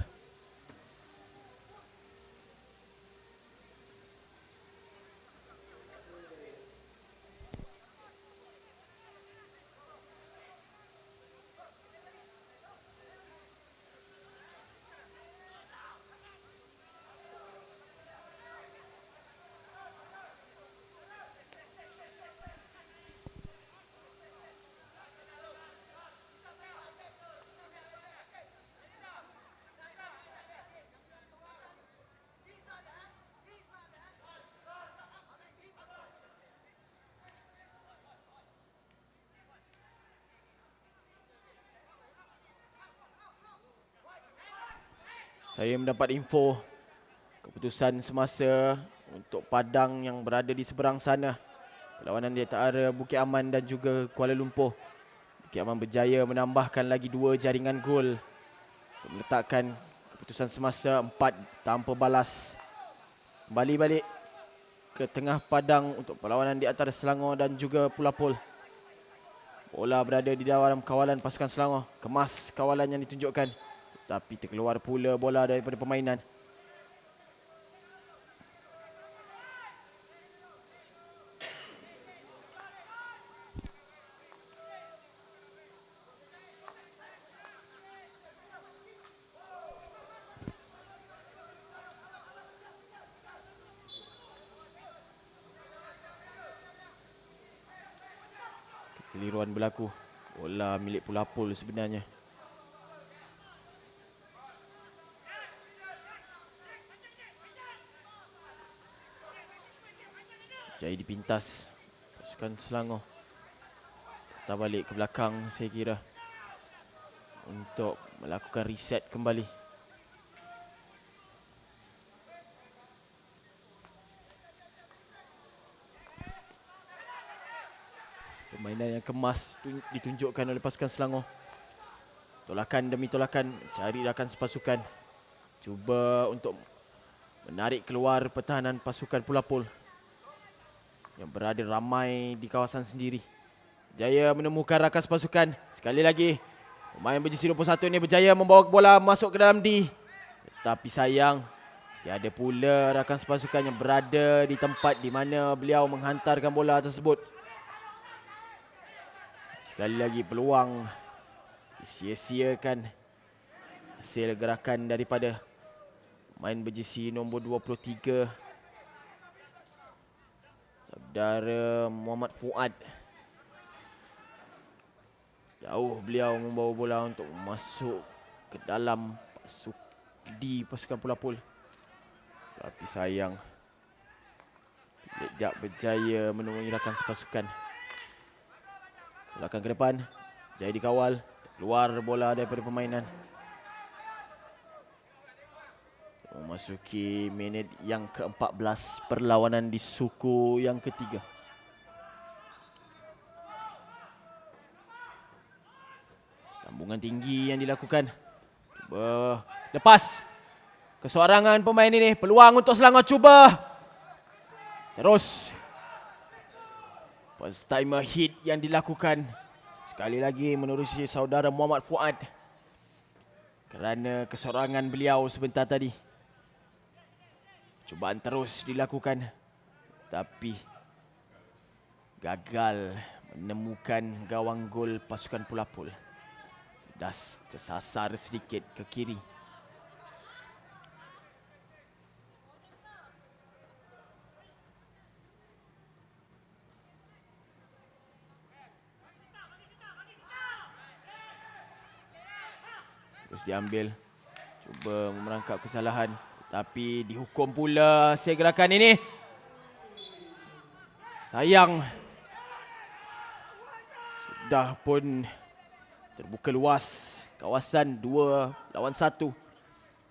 Saya mendapat info keputusan semasa untuk padang yang berada di seberang sana. Perlawanan di antara Bukit Aman dan juga Kuala Lumpur. Bukit Aman berjaya menambahkan lagi 2 jaringan gol untuk meletakkan keputusan semasa 4 tanpa balas. Kembali balik ke tengah padang untuk perlawanan di antara Selangor dan juga Pulapul. Bola berada di dalam kawalan pasukan Selangor. Kemas kawalan yang ditunjukkan. Tapi terkeluar pula bola daripada permainan. Kekeliruan berlaku. Bola milik Pulapul sebenarnya. Jadi dipintas pasukan Selangor. Patah balik ke belakang saya kira untuk melakukan reset kembali. Permainan yang kemas ditunjukkan oleh pasukan Selangor. Tolakan demi tolakan cari rakan sepasukan. Cuba untuk menarik keluar pertahanan pasukan Pulapul yang berada ramai di kawasan sendiri. Jaya menemukan rakan sepasukan. Sekali lagi, pemain berjersey 21 ini berjaya membawa bola masuk ke dalam D. Tetapi sayang, tiada pula rakan sepasukan yang berada di tempat di mana beliau menghantarkan bola tersebut. Sekali lagi peluang disia-siakan hasil gerakan daripada pemain berjersey nombor 23. Saudara Muhammad Fuad. Jauh beliau membawa bola untuk masuk ke dalam pasukan Pulapul. Tapi sayang, tidak berjaya menemui rakan sepasukan. Belakang ke depan, jaya dikawal. Keluar bola daripada permainan. Memasuki minit yang ke-14 perlawanan di suku yang ketiga. Sambungan tinggi yang dilakukan. Cuba lepas. Keseorangan pemain ini. Peluang untuk Selangor. Cuba. Terus. First timer hit yang dilakukan. Sekali lagi menerusi saudara Muhammad Fuad. Kerana keseorangan beliau sebentar tadi. Cubaan terus dilakukan. Tapi gagal menemukan gawang gol pasukan Pulapul. Dah tersasar sedikit ke kiri. Terus diambil. Cuba merangkap kesalahan. Tapi dihukum pula hasil gerakan ini. Sayang. Sudah pun terbuka luas kawasan 2 lawan 1.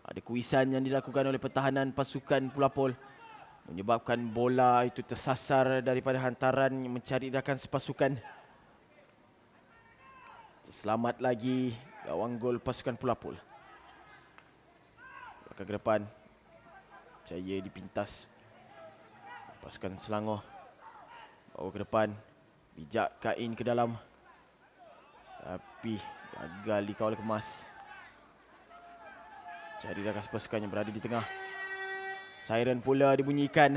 Ada kuisan yang dilakukan oleh pertahanan pasukan Pulapul. Menyebabkan bola itu tersasar daripada hantaran yang mencari rakan sepasukan. Selamat lagi gawang gol pasukan Pulapul. Belakang ke depan. Jaya dipintas pasukan Selangor. Bawa ke depan. Bijak Kain ke dalam. Tapi gagal dikawal kemas. Cari rakan sepasukan yang berada di tengah. Siren pula dibunyikan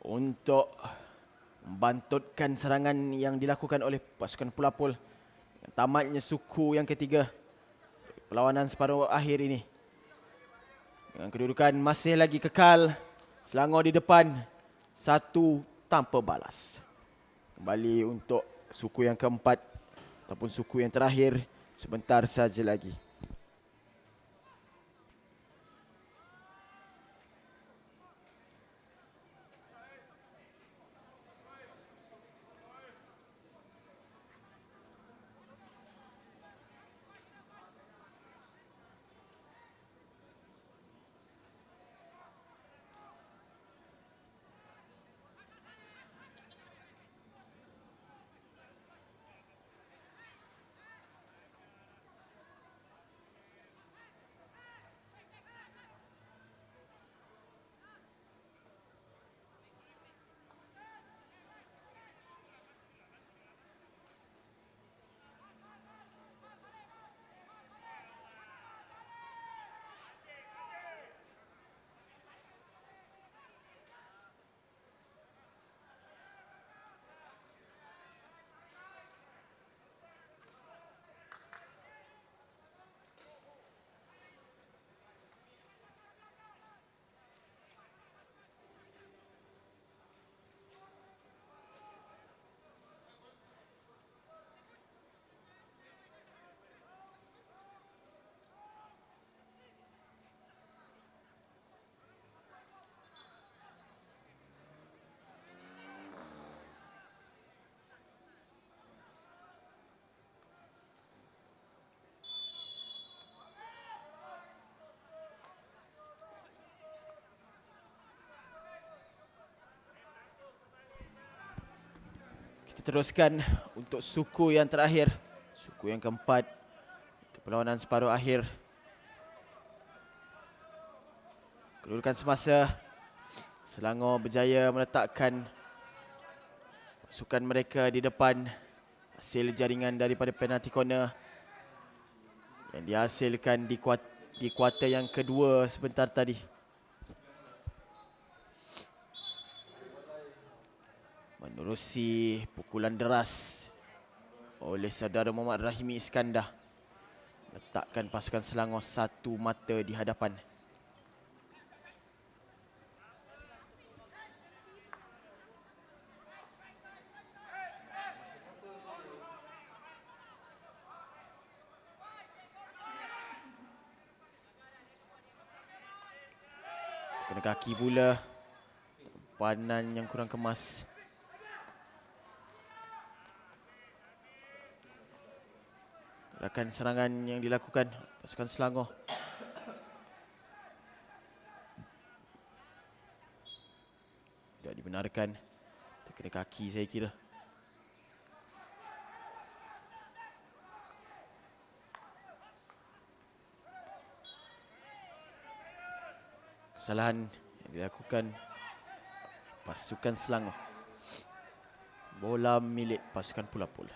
untuk membantutkan serangan yang dilakukan oleh pasukan Pulapul. Tamatnya suku yang ketiga. Perlawanan separuh akhir ini. Dengan kedudukan masih lagi kekal. Selangor di depan. 1 tanpa balas. Kembali untuk suku yang keempat. Ataupun suku yang terakhir. Sebentar saja lagi. Kita teruskan untuk suku yang terakhir. Suku yang keempat. Perlawanan separuh akhir. Kedudukan semasa. Selangor berjaya meletakkan pasukan mereka di depan. Hasil jaringan daripada penalti corner. Yang dihasilkan di kuarter yang kedua sebentar tadi. Menerusi pukulan deras oleh saudara Muhammad Rahimi Iskandar. Letakkan pasukan Selangor 1 mata di hadapan. Kena kaki pula. Tempanan yang kurang kemas. Gerakan serangan yang dilakukan pasukan Selangor. Tidak dibenarkan. Terkena kaki saya kira. Kesalahan yang dilakukan pasukan Selangor. Bola milik pasukan Pulapul.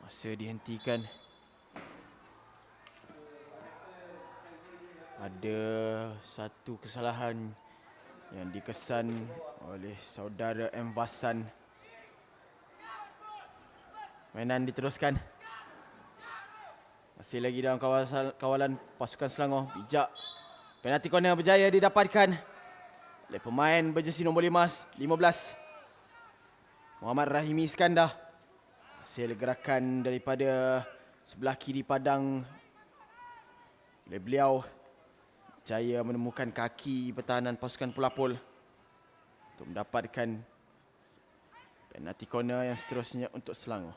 Masa dihentikan. Ada satu kesalahan yang dikesan oleh saudara M. Vasan. Mainan diteruskan. Masih lagi dalam kawalan pasukan Selangor. Bijak. Penalti corner berjaya didapatkan oleh pemain berjersey nombor 15. Muhammad Rahimi Iskandar. Hasil gerakan daripada sebelah kiri padang oleh beliau. Jaya menemukan kaki pertahanan pasukan Pulapul untuk mendapatkan penalti corner yang seterusnya untuk Selangor.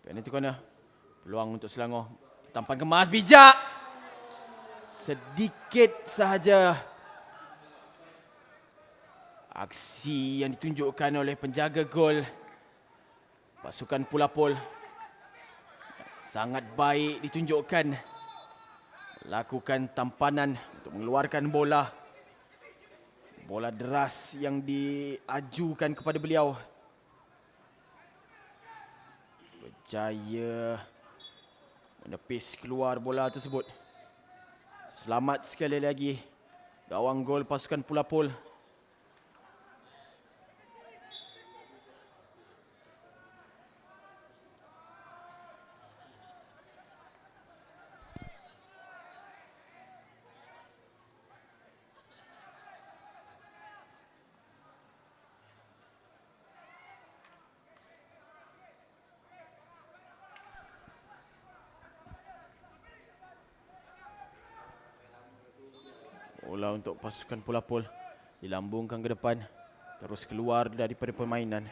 Penalti corner. Peluang untuk Selangor. Tampan kemas bijak. Sedikit sahaja aksi yang ditunjukkan oleh penjaga gol pasukan Pulapul. Sangat baik ditunjukkan. Lakukan tampanan untuk mengeluarkan bola. Bola deras yang diajukan kepada beliau. Berjaya menepis keluar bola tersebut. Selamat sekali lagi gawang gol pasukan Pulapul. Bola untuk pasukan Pulapul dilambungkan ke depan, terus keluar daripada permainan.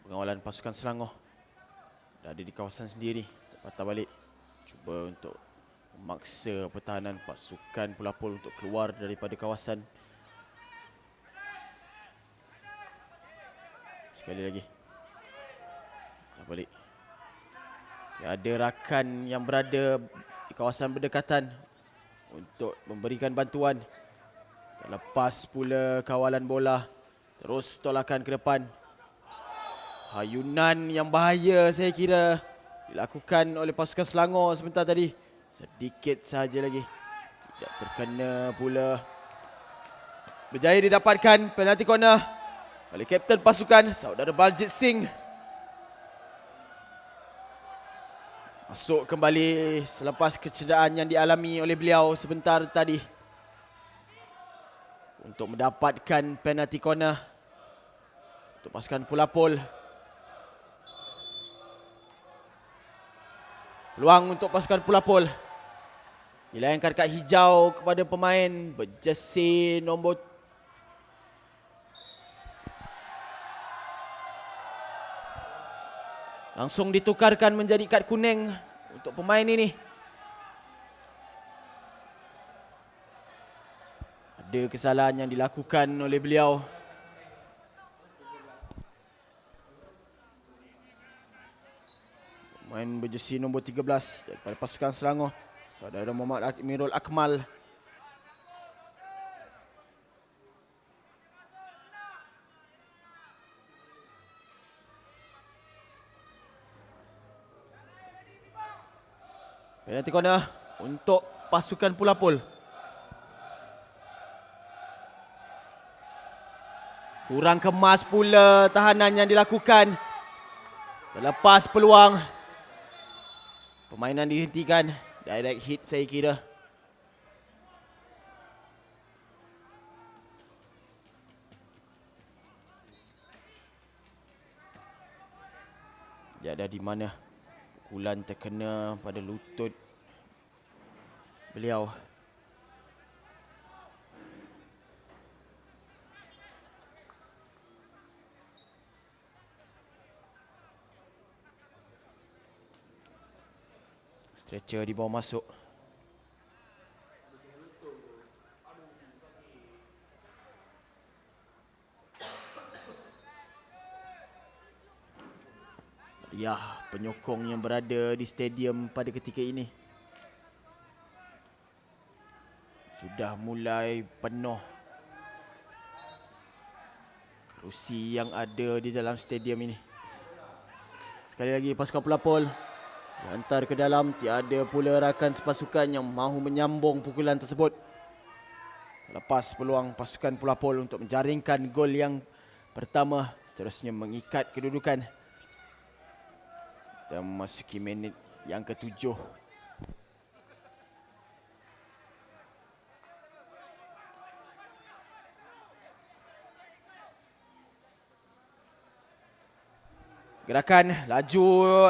Pengawalan pasukan Selangor dah ada di kawasan sendiri. Patah balik, cuba untuk memaksa pertahanan pasukan Pulapul untuk keluar daripada kawasan. Sekali lagi. Patah balik. Ada rakan yang berada di kawasan berdekatan untuk memberikan bantuan. Terlepas pula kawalan bola. Terus tolakan ke depan. Hayunan yang bahaya saya kira dilakukan oleh pasukan Selangor sebentar tadi. Sedikit sahaja lagi. Tidak terkena pula. Berjaya didapatkan penalti corner oleh kapten pasukan, saudara Baljit Singh. Masuk kembali selepas kecederaan yang dialami oleh beliau sebentar tadi. Untuk mendapatkan penalti corner untuk pasukan Pulapul. Peluang untuk pasukan Pulapul. Dilayangkan kad hijau kepada pemain berjersey nombor langsung ditukarkan menjadi kad kuning untuk pemain ini. Ada kesalahan yang dilakukan oleh beliau. Pemain berjersey nombor 13 daripada pasukan Selangor, saudara Muhammad Amirul Akmal. Penalti corner untuk pasukan Pulapul. Kurang kemas pula tahanan yang dilakukan. Terlepas peluang. Permainan dihentikan. Direct hit saya kira. Dia ada di mana pukulan terkena pada lutut beliau. Stretcher dibawa masuk. Ya, penyokong yang berada di stadium pada ketika ini sudah mulai penuh. Kerusi yang ada di dalam stadium ini. Sekali lagi pasukan Pulapul dihantar ke dalam. Tiada pula rakan sepasukan yang mahu menyambung pukulan tersebut. Lepas peluang pasukan Pulapul untuk menjaringkan gol yang pertama, seterusnya mengikat kedudukan. Kita memasuki minit yang ke-7. Gerakan laju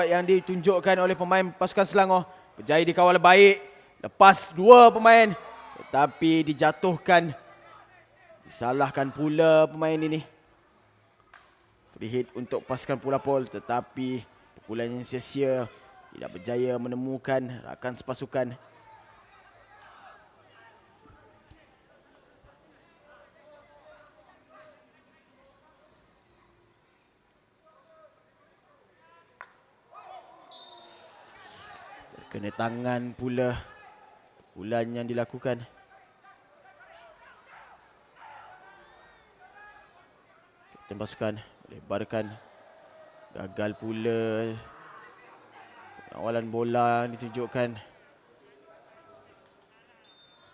yang ditunjukkan oleh pemain pasukan Selangor berjaya dikawal baik. Lepas dua pemain tetapi dijatuhkan. Disalahkan pula pemain ini. Free hit untuk pasukan Pulapul tetapi pukulan yang sia-sia, tidak berjaya menemukan rakan sepasukan. Terkena tangan pula pukulan yang dilakukan. Kapten pasukan melebarkan. Gagal pula pengawalan bola yang ditunjukkan.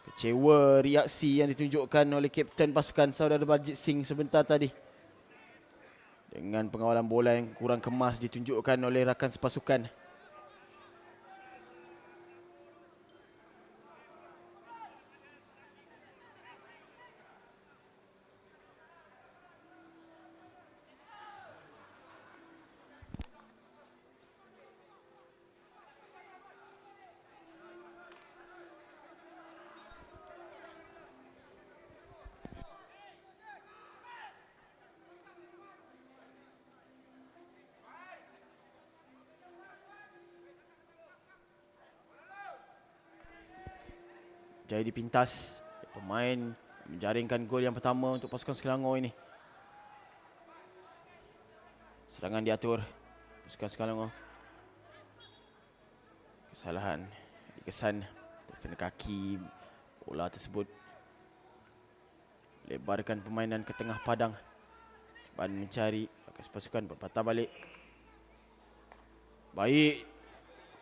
Kecewa reaksi yang ditunjukkan oleh kapten pasukan saudara Baljeet Singh sebentar tadi. Dengan pengawalan bola yang kurang kemas ditunjukkan oleh rakan sepasukan. Jaya dipintas. Pemain menjaringkan gol yang pertama untuk pasukan Selangor ini. Serangan diatur pasukan Selangor. Kesalahan dikesan, terkena kaki bola tersebut. Lebarkan permainan ke tengah padang. Cubaan mencari pasukan berpatah balik. Baik.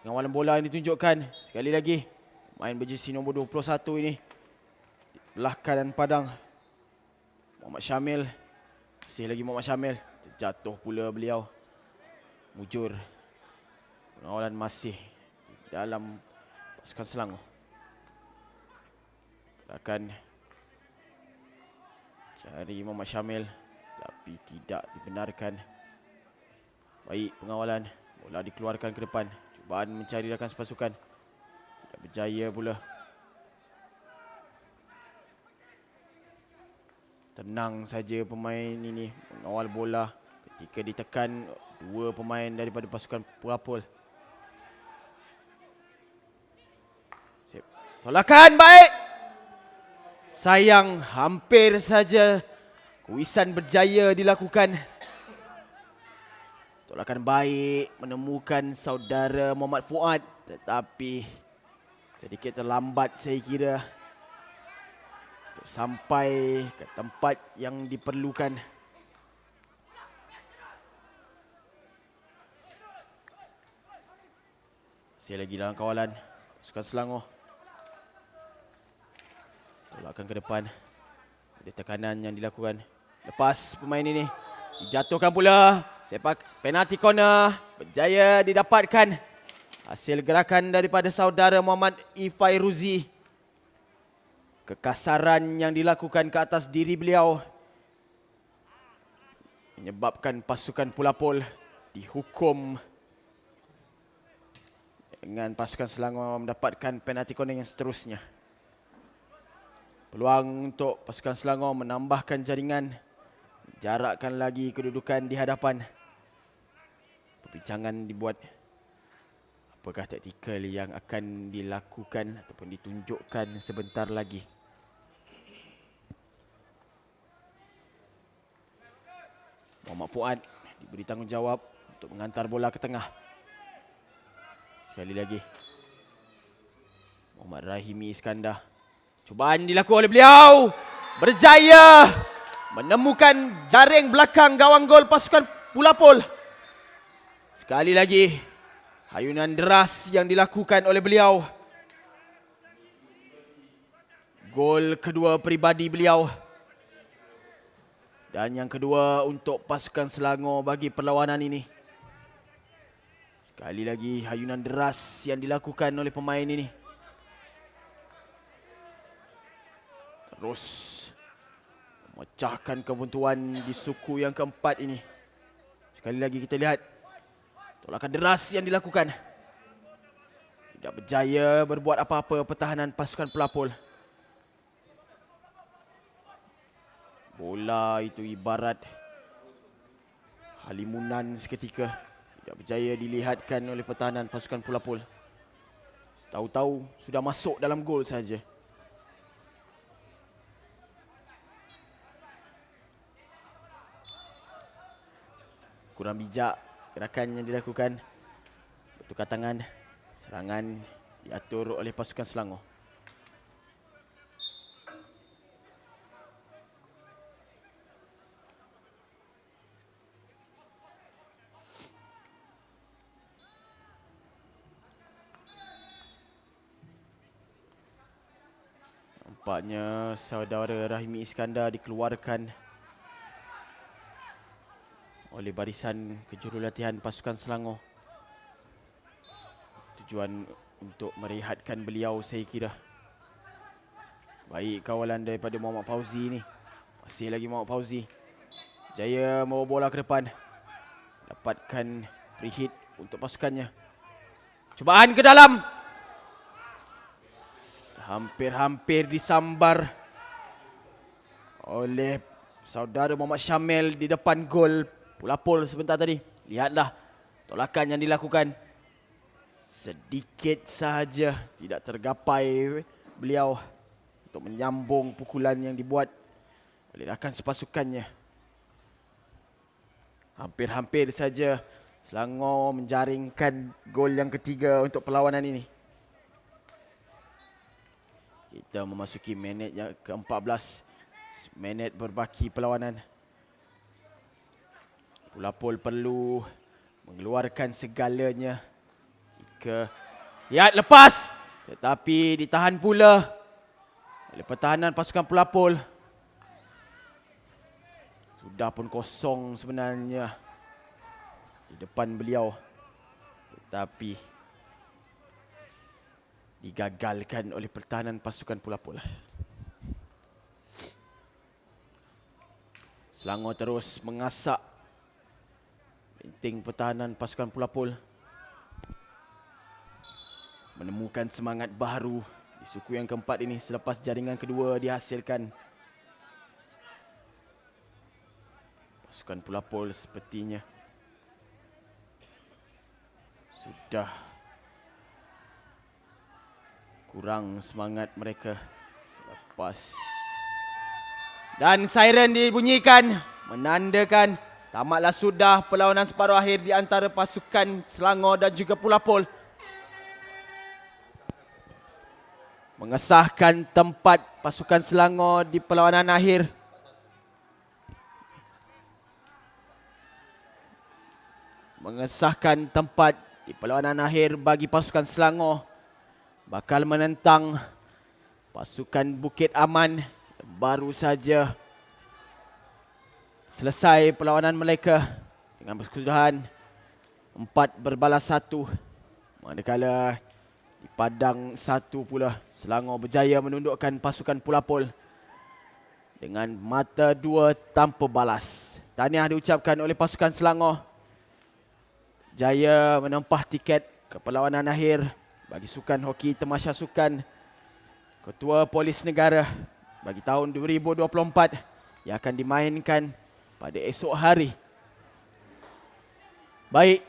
Pengawalan bola yang ditunjukkan. Sekali lagi. Main berjersey nombor 21 ini. Belah kanan padang. Muhammad Syamil. Masih lagi Muhammad Syamil. Terjatuh pula beliau. Mujur. Pengawalan masih di dalam pasukan Selangor. Gerakan cari Muhammad Syamil. Tapi tidak dibenarkan. Baik pengawalan. Bola dikeluarkan ke depan. Cubaan mencari rakan sepasukan. Tidak berjaya pula. Tenang saja pemain ini mengawal bola ketika ditekan dua pemain daripada pasukan Pulapul. Tolakan baik. Sayang hampir saja kuisan berjaya dilakukan. Tolakan baik menemukan saudara Muhammad Fuad tetapi sedikit terlambat saya kira untuk sampai ke tempat yang diperlukan. Masih lagi dalam kawalan Pasukan Selangor tolakkan ke depan. Ada tekanan yang dilakukan. Lepas pemain ini dijatuhkan pula. Sepak penalti corner berjaya didapatkan. Hasil gerakan daripada saudara Muhammad Ifairuzi. Kekasaran yang dilakukan ke atas diri beliau menyebabkan pasukan Pulapol dihukum dengan pasukan Selangor mendapatkan penalti corner yang seterusnya. Peluang untuk pasukan Selangor menambahkan jaringan, jarakkan lagi kedudukan di hadapan. Perbincangan dibuat. Apakah taktikal yang akan dilakukan ataupun ditunjukkan sebentar lagi. Muhammad Fuad diberi tanggungjawab untuk menghantar bola ke tengah. Sekali lagi. Muhammad Rahimi Iskandar. Cubaan dilakukan oleh beliau. Berjaya menemukan jaring belakang gawang gol pasukan Pulapol. Sekali lagi. Ayunan deras yang dilakukan oleh beliau. Gol kedua peribadi beliau. Dan yang kedua untuk pasukan Selangor bagi perlawanan ini. Sekali lagi ayunan deras yang dilakukan oleh pemain ini. Terus memecahkan kebuntuan di suku yang keempat ini. Sekali lagi kita lihat tolakan deras yang dilakukan. Tidak berjaya berbuat apa-apa pertahanan pasukan Pulapol. Bola itu ibarat halimunan seketika. Tidak berjaya dilihatkan oleh pertahanan pasukan Pulapol. Tahu-tahu sudah masuk dalam gol saja. Kurang bijak gerakan yang dilakukan. Bertukar tangan. Serangan diatur oleh pasukan Selangor. Nampaknya saudara Rahimi Iskandar dikeluarkan oleh barisan kejurulatihan pasukan Selangor. Tujuan untuk merehatkan beliau saya kira. Baik kawalan daripada Muhammad Fauzi ni. Masih lagi Muhammad Fauzi. Jaya membawa bola ke depan. Dapatkan free hit untuk pasukannya. Cubaan ke dalam. Hampir-hampir disambar oleh saudara Muhammad Syamil di depan gol Pulapol sebentar tadi. Lihatlah tolakan yang dilakukan. Sedikit sahaja tidak tergapai beliau untuk menyambung pukulan yang dibuat oleh rakan sepasukannya. Hampir-hampir saja Selangor menjaringkan gol yang ketiga untuk perlawanan ini. Kita memasuki minit yang ke-14. Minit berbaki perlawanan. Pulapol perlu mengeluarkan segalanya. Jika lihat lepas. Tetapi ditahan pula oleh pertahanan pasukan Pulapol. Sudah pun kosong sebenarnya di depan beliau. Tetapi digagalkan oleh pertahanan pasukan Pulapol. Selangor terus mengasak penting pertahanan pasukan Pulapol. Menemukan semangat baru di suku yang keempat ini selepas jaringan kedua dihasilkan. Pasukan Pulapol sepertinya sudah kurang semangat mereka selepas. Dan siren dibunyikan menandakan tamatlah sudah perlawanan separuh akhir di antara pasukan Selangor dan juga Pulapol. Mengesahkan tempat pasukan Selangor di perlawanan akhir. Mengesahkan tempat di perlawanan akhir bagi pasukan Selangor bakal menentang pasukan Bukit Aman yang baru saja selesai perlawanan mereka dengan kesudahan 4-1. Manakala di Padang 1 pula, Selangor berjaya menundukkan pasukan Pulapol dengan mata 2 tanpa balas. Tahniah diucapkan oleh pasukan Selangor. Jaya menempah tiket ke perlawanan akhir bagi Sukan Hoki Tamasya Sukan Ketua Polis Negara bagi tahun 2024 yang akan dimainkan pada esok hari. Baik,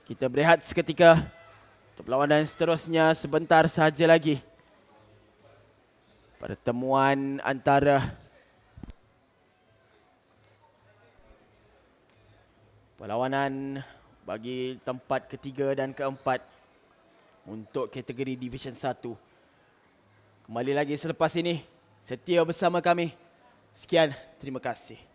kita berehat seketika. Untuk perlawanan seterusnya sebentar sahaja lagi. Pertemuan antara perlawanan bagi tempat ketiga dan keempat untuk kategori Division 1. Kembali lagi selepas ini. Setia bersama kami. Sekian, terima kasih.